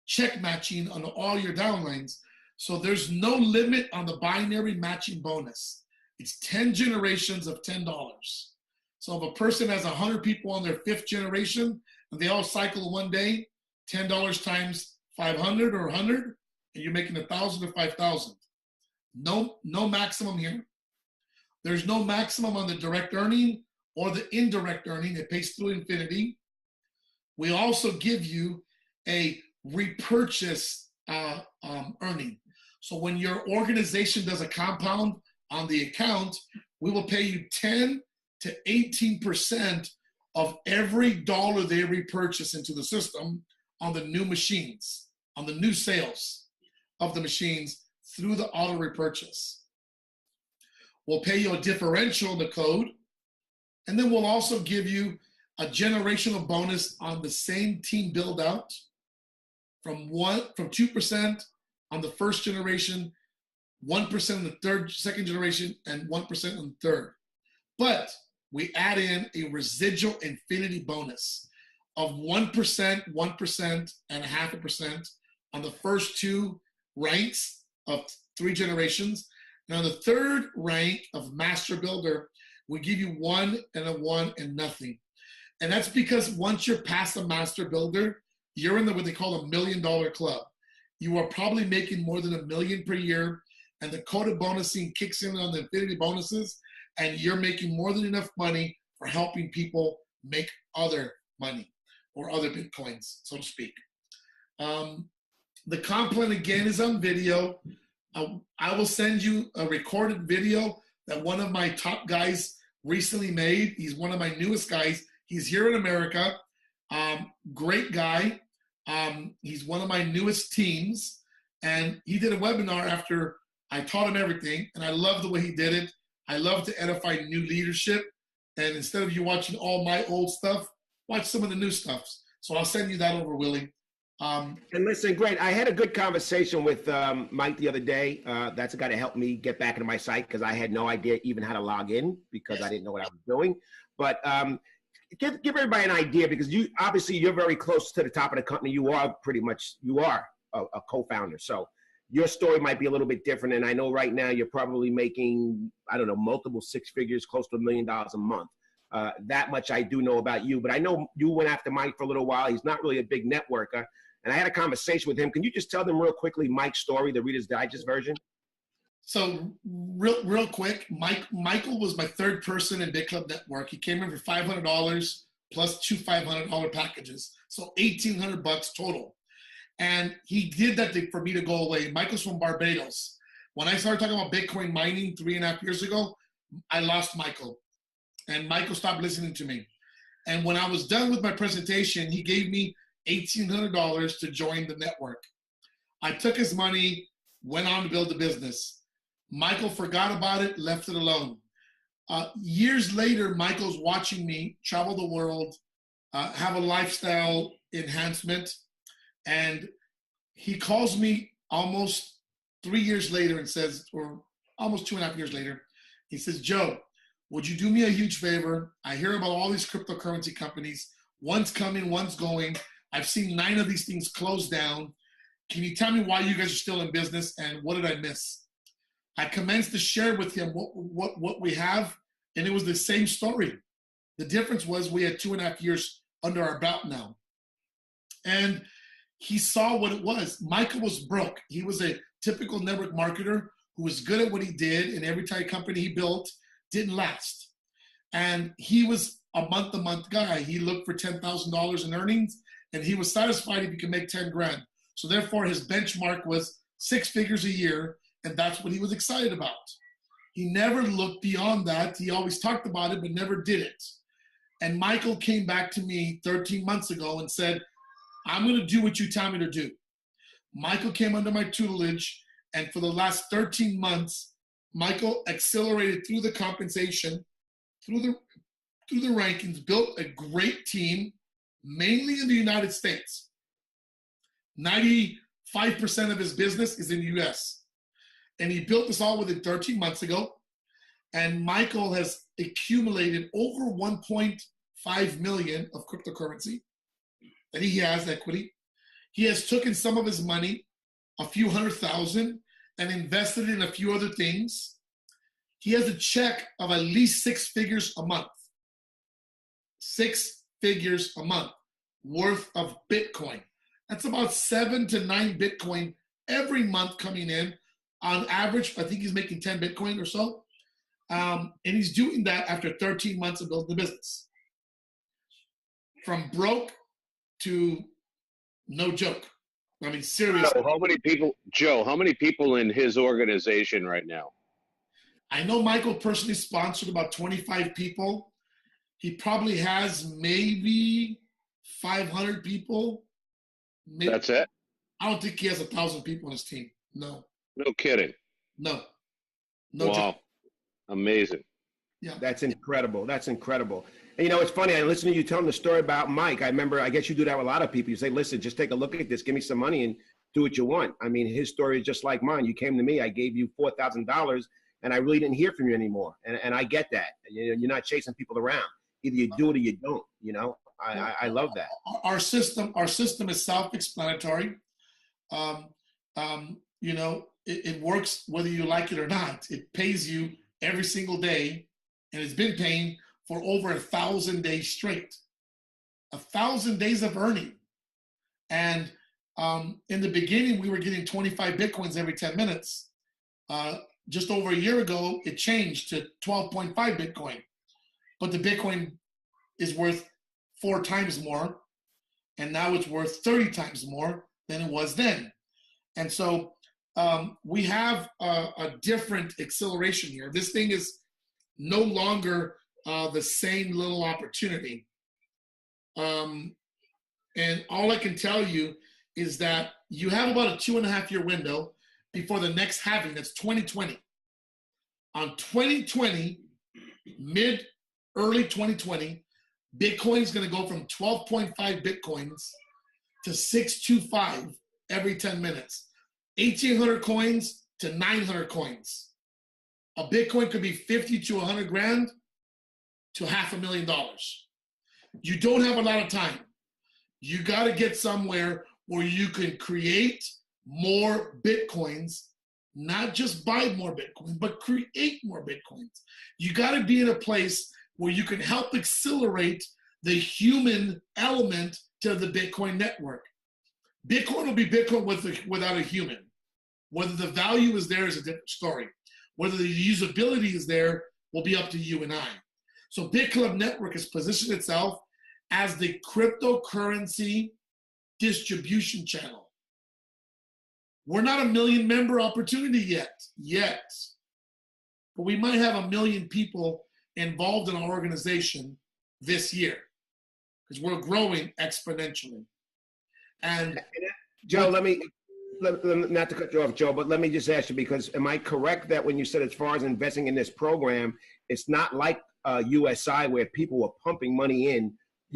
check matching on all your downlines. So there's no limit on the binary matching bonus. It's 10 generations of $10. So if a person has 100 people on their 5th generation and they all cycle one day, $10 times 500 or 100, and you're making 1,000 or 5,000. No maximum here. There's no maximum on the direct earning or the indirect earning. It pays through infinity. We also give you a repurchase earning. So when your organization does a compound on the account, we will pay you 10 to 18% of every dollar they repurchase into the system on the new machines, on the new sales of the machines through the auto repurchase. We'll pay you a differential in the code, and then we'll also give you a generational bonus on the same team build out from 2% on the first generation, 1% on the second generation, and 1% on the third. But we add in a residual infinity bonus of 1%, 1%, and 0.5% on the first 2 ranks of 3 generations. And on the 3rd rank of Master Builder, we give you 1 and a 1 and nothing. And that's because once you're past the Master Builder, you're in what they call a $1 million club. You are probably making more than $1 million per year, and the coded bonusing kicks in on the infinity bonuses, and you're making more than enough money for helping people make other money or other Bitcoins, so to speak. The comp plan again is on video. I will send you a recorded video that one of my top guys recently made. He's one of my newest guys. He's here in America. Great guy. He's one of my newest teams. And he did a webinar after I taught him everything. And I love the way he did it. I love to edify new leadership. And instead of you watching all my old stuff, watch some of the new stuff. So I'll send you that over, Willie. And listen, great. I had a good conversation with Mike the other day. That's a guy to help me get back into my site because I had no idea even how to log in because I didn't know what I was doing. But give everybody an idea because you're very close to the top of the company. You are a co-founder. So your story might be a little bit different. And I know right now you're probably making, I don't know, multiple six figures, close to $1 million a month. That much I do know about you. But I know you went after Mike for a little while. He's not really a big networker. And I had a conversation with him. Can you just tell them real quickly Mike's story, the Reader's Digest version? So real quick, Michael was my third person in Bitclub Network. He came in for $500 plus two $500 packages. So $1,800 total. And he did that for me to go away. Michael's from Barbados. When I started talking about Bitcoin mining 3.5 years ago, I lost Michael. And Michael stopped listening to me. And when I was done with my presentation, he gave me $1,800 to join the network. I took his money, went on to build the business. Michael forgot about it, left it alone. Years later, Michael's watching me travel the world, have a lifestyle enhancement, and he calls me almost 3 years later and says, or almost 2.5 years later, he says, Joe, would you do me a huge favor? I hear about all these cryptocurrency companies. One's coming, one's going. I've seen 9 of these things close down. Can you tell me why you guys are still in business and what did I miss? I commenced to share with him what we have, and it was the same story. The difference was we had 2.5 years under our belt now. And he saw what it was. Michael was broke. He was a typical network marketer who was good at what he did, and every time company he built didn't last. And he was a month-to-month guy. He looked for $10,000 in earnings, and he was satisfied if he could make 10 grand. So therefore, his benchmark was 6 figures a year, and that's what he was excited about. He never looked beyond that. He always talked about it, but never did it. And Michael came back to me 13 months ago and said, I'm going to do what you tell me to do. Michael came under my tutelage, and for the last 13 months, Michael accelerated through the compensation, through the rankings, built a great team, mainly in the United States. 95% of his business is in the US. And he built this all within 13 months ago. And Michael has accumulated over 1.5 million of cryptocurrency that he has equity. He has taken some of his money, a few $100,000, and invested in a few other things. He has a check of at least 6 figures a month. 6 figures a month worth of Bitcoin. That's about 7 to 9 Bitcoin every month coming in. On average, I think he's making 10 Bitcoin or so. And he's doing that after 13 months of building the business. From broke to no joke. I mean, seriously. Joe, how many people in his organization right now? I know Michael personally sponsored about 25 people. He probably has maybe 500 people. Maybe. That's it? I don't think he has 1,000 people on his team. No. No kidding. No. Wow. Joke. Amazing. Yeah. That's incredible. That's incredible. And, you know, it's funny. I listened to you telling the story about Mike. I remember, I guess you do that with a lot of people. You say, listen, just take a look at this. Give me some money and do what you want. I mean, his story is just like mine. You came to me. I gave you $4,000 and I really didn't hear from you anymore. And I get that. You're not chasing people around. Either you do it or you don't, you know. I love that. Our system is self-explanatory. You know, it works whether you like it or not. It pays you every single day, and it's been paying for over 1,000 days straight. 1,000 days of earning. And in the beginning, we were getting 25 Bitcoins every 10 minutes. Just over a year ago, it changed to 12.5 Bitcoin. But the Bitcoin is worth 4 times more, and now it's worth 30 times more than it was then. And so we have a different acceleration here. This thing is no longer the same little opportunity. And all I can tell you is that you have about a 2.5-year window before the next halving. That's 2020. On 2020, early 2020, Bitcoin's going to go from 12.5 Bitcoins to 625 every 10 minutes. 1,800 coins to 900 coins. A Bitcoin could be 50 to 100 grand to $500,000. You don't have a lot of time. You got to get somewhere where you can create more Bitcoins, not just buy more Bitcoin, but create more Bitcoins. You got to be in a place where you can help accelerate the human element to the Bitcoin network. Bitcoin will be Bitcoin without a human. Whether the value is there is a different story. Whether the usability is there will be up to you and I. So Bitclub Network has positioned itself as the cryptocurrency distribution channel. We're not a 1 million member opportunity yet, but we might have 1 million people involved in our organization this year because we're growing exponentially. And Joe, let me, not to cut you off, Joe, but let me just ask you, because am I correct that when you said as far as investing in this program, it's not like USI where people were pumping money in,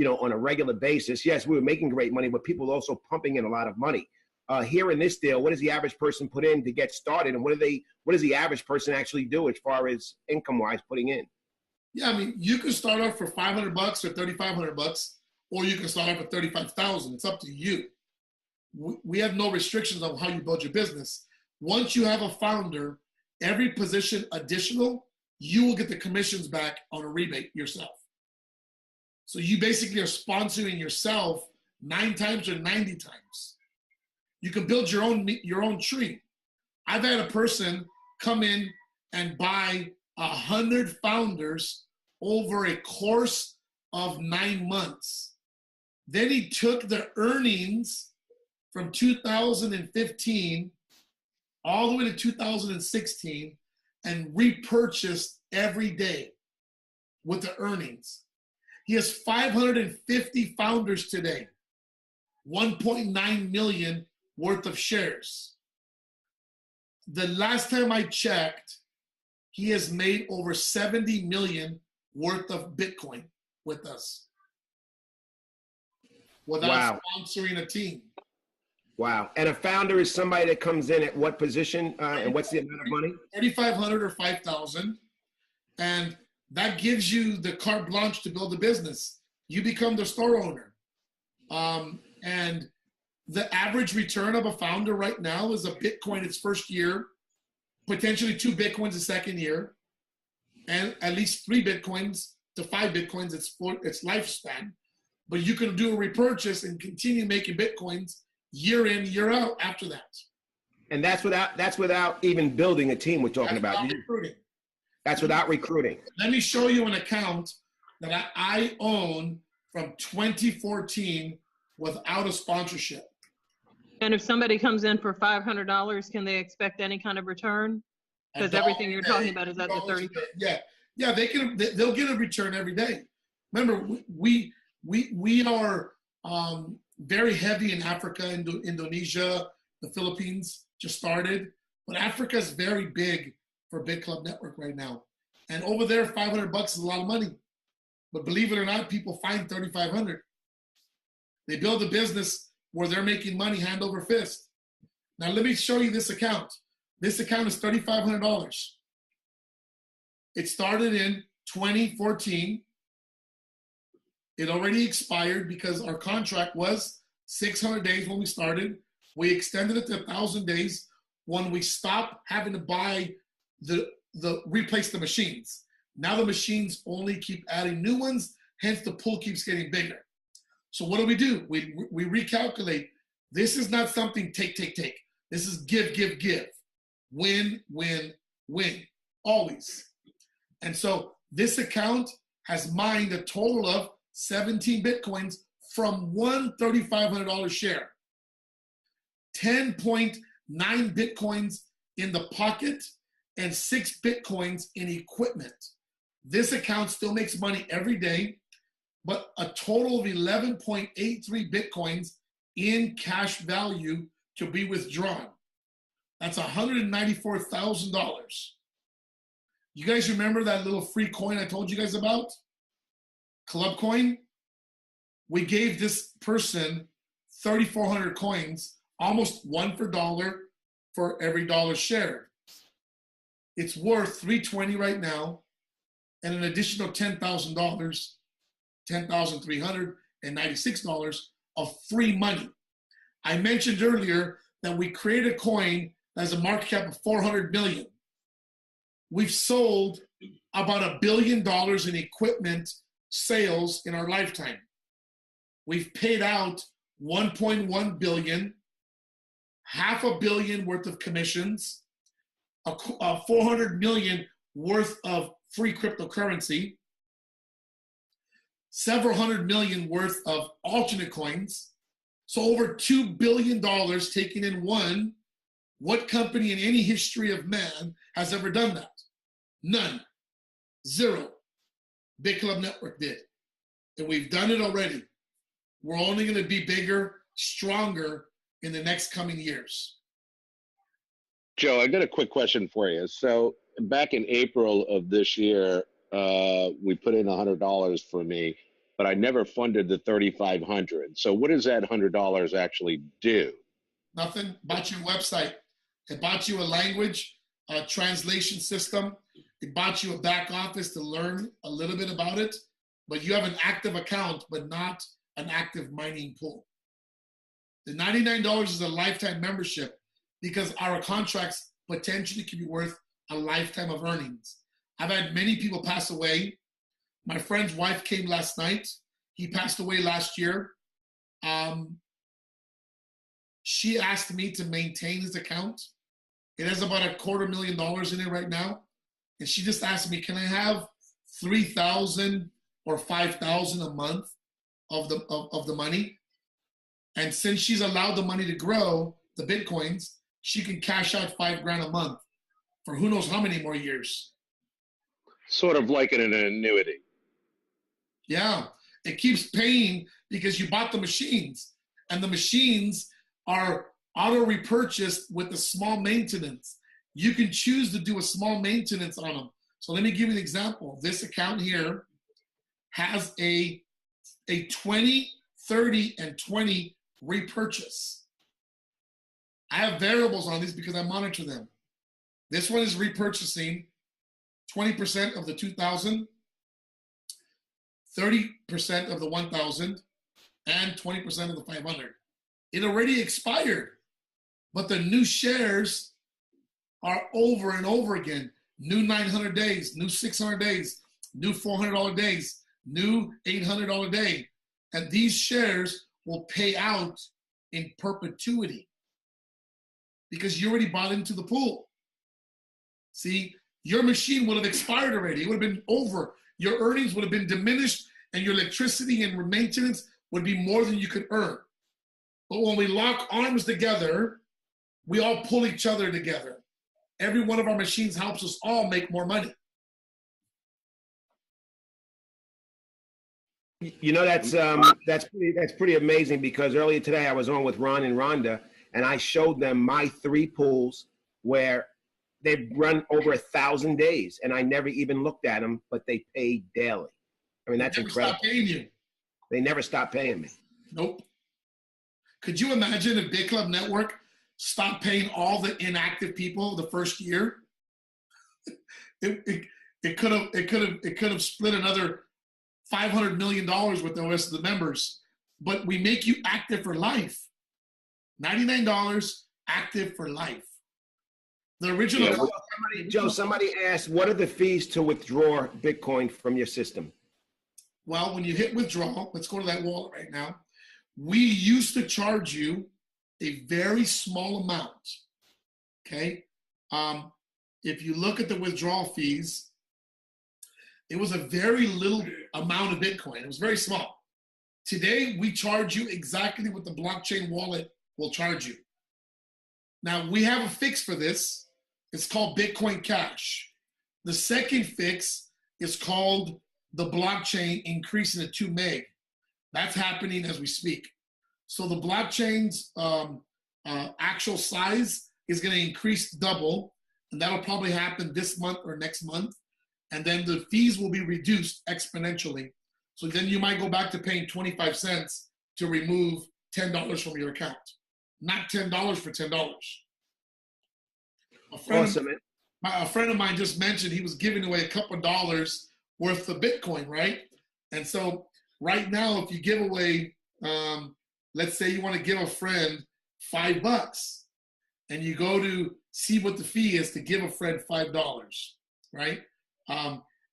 on a regular basis? Yes, we were making great money, but people were also pumping in a lot of money. Here in this deal, what does the average person put in to get started, and what does the average person actually do as far as income-wise putting in? Yeah, I mean, you can start off for $500 or $3,500, or you can start off at $35,000. It's up to you. We have no restrictions on how you build your business. Once you have a founder, every position additional, you will get the commissions back on a rebate yourself. So you basically are sponsoring yourself 9 times or 90 times. You can build your own tree. I've had a person come in and buy 100 founders over a course of 9 months. Then he took the earnings from 2015 all the way to 2016 and repurchased every day with the earnings. He has 550 founders today, 1.9 million worth of shares. The last time I checked, he has made over 70 million worth of Bitcoin with us without sponsoring a team. Wow. And a founder is somebody that comes in at what position and what's the amount of money? 3,500 or 5,000. And that gives you the carte blanche to build a business. You become the store owner. And the average return of a founder right now is a Bitcoin its first year, potentially 2 Bitcoins the second year, and at least 3 Bitcoins to 5 Bitcoins its lifespan. But you can do a repurchase and continue making Bitcoins year in, year out after that. And that's without even building a team we're talking about. Recruiting. That's without recruiting. Let me show you an account that I own from 2014 without a sponsorship. And if somebody comes in for $500, can they expect any kind of return? Because everything you're talking about is at the 30. Yeah, they'll get a return every day. Remember, we are very heavy in Africa, Indonesia, the Philippines just started, but Africa is very big for Bitclub Network right now. And over there, $500 is a lot of money. But believe it or not, people find 3,500. They build a business where they're making money hand over fist. Now let me show you this account. This account is $3,500. It started in 2014. It already expired because our contract was 600 days when we started. We extended it to 1,000 days when we stopped having to buy replace the machines. Now the machines only keep adding new ones, hence the pool keeps getting bigger. So what do? We recalculate. This is not something take. This is give. Win, always. And so this account has mined a total of 17 Bitcoins from one $3,500 share. 10.9 Bitcoins in the pocket and 6 Bitcoins in equipment. This account still makes money every day, but a total of 11.83 Bitcoins in cash value to be withdrawn. That's $194,000. You guys remember that little free coin I told you guys about? Club coin? We gave this person 3,400 coins, almost $1 for dollar for every dollar shared. It's worth $320 right now, and an additional $10,000, $10,396 of free money. I mentioned earlier that we created a coin that has a market cap of 400 million. We've sold about $1 billion in equipment sales in our lifetime. We've paid out 1.1 billion, $500 million worth of commissions, 400 million worth of free cryptocurrency, several hundred million worth of alternate coins. So over $2 billion taken in one. What company in any history of man has ever done that? None. Zero. Bitclub Network did. And we've done it already. We're only going to be bigger, stronger in the next coming years. Joe, I got a quick question for you. So back in April of this year, we put in $100 for me, but I never funded the 3,500. So what does that $100 actually do? Nothing. Bought you a website. It bought you a language, a translation system. It bought you a back office to learn a little bit about it. But you have an active account, but not an active mining pool. The $99 is a lifetime membership because our contracts potentially can be worth a lifetime of earnings. I've had many people pass away. My friend's wife came last night. He passed away last year. She asked me to maintain his account. It has about $250,000 in it right now. And she just asked me, can I have 3,000 or 5,000 a month of the money? And since she's allowed the money to grow, the Bitcoins, she can cash out $5,000 a month for who knows how many more years. Sort of like an annuity. Yeah, it keeps paying because you bought the machines, and the machines are auto repurchased with a small maintenance. You can choose to do a small maintenance on them. So let me give you an example. This account here has a 20, 30, and 20 repurchase. I have variables on these because I monitor them. This one is repurchasing 20% of the 2,000, 30% of the 1,000, and 20% of the 500. It already expired, but the new shares are over and over again. New 900 days, new 600 days, new $400 days, new $800 day. And these shares will pay out in perpetuity because you already bought into the pool. See, your machine would have expired already. It would have been over. Your earnings would have been diminished, and your electricity and maintenance would be more than you could earn. But when we lock arms together, we all pull each other together. Every one of our machines helps us all make more money. You know, that's pretty amazing, because earlier today I was on with Ron and Rhonda, and I showed them my 3 pools where they've run over 1,000 days, and I never even looked at them, but they pay daily. I mean, that's incredible. They never stop paying you. They never stop paying me. Nope. Could you imagine if Bitclub Network stopped paying all the inactive people the first year? It could have split another $500 million with the rest of the members. But we make you active for life. $99 active for life. The original. Yeah, somebody asked, what are the fees to withdraw Bitcoin from your system? Well, when you hit withdrawal, let's go to that wallet right now. We used to charge you a very small amount. Okay. If you look at the withdrawal fees, it was a very little amount of Bitcoin. It was very small. Today, we charge you exactly what the blockchain wallet will charge you. Now, we have a fix for this. It's called Bitcoin Cash. The second fix is called the blockchain increasing to 2 meg. That's happening as we speak. So the blockchain's actual size is going to increase double, and that'll probably happen this month or next month. And then the fees will be reduced exponentially. So then you might go back to paying 25 cents to remove $10 from your account. Not $10 for $10. A friend of mine just mentioned he was giving away a couple of dollars worth of Bitcoin, right? And so right now, if you give away, let's say you want to give a friend $5, and you go to see what the fee is to give a friend $5, right?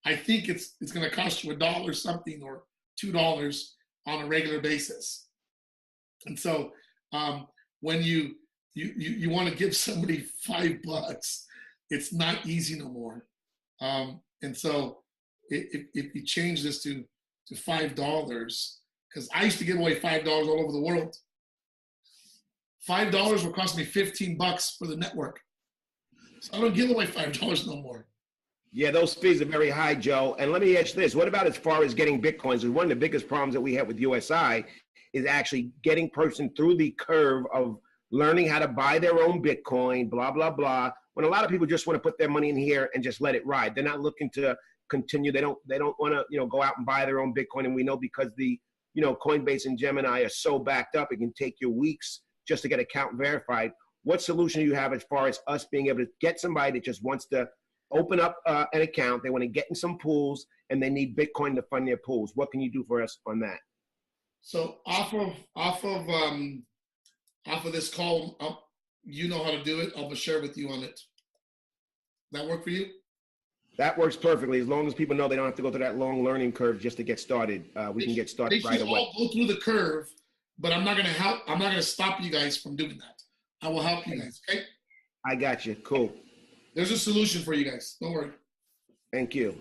I think it's going to cost you $1 something or $2 on a regular basis. And so when you want to give somebody $5, it's not easy no more. And so if you change this to $5, because I used to give away $5 all over the world. $5 will cost me $15 for the network. So I don't give away $5 no more. Yeah, those fees are very high, Joe. And let me ask you this. What about as far as getting Bitcoins? One of the biggest problems that we have with USI is actually getting person through the curve of learning how to buy their own Bitcoin, blah, blah, blah. When a lot of people just want to put their money in here and just let it ride. They're not looking to continue. They don't want to, go out and buy their own Bitcoin. And we know because the, Coinbase and Gemini are so backed up, it can take you weeks just to get account verified. What solution do you have as far as us being able to get somebody that just wants to open up an account, they want to get in some pools, and they need Bitcoin to fund their pools? What can you do for us on that? So off of this call, you know how to do it. I'll share with you on it. That work for you? That works perfectly. As long as people know they don't have to go through that long learning curve just to get started. We can get started right away. All go through the curve, but I'm not going to stop you guys from doing that. I will help you guys. Okay? I got you. Cool. There's a solution for you guys. Don't worry. Thank you.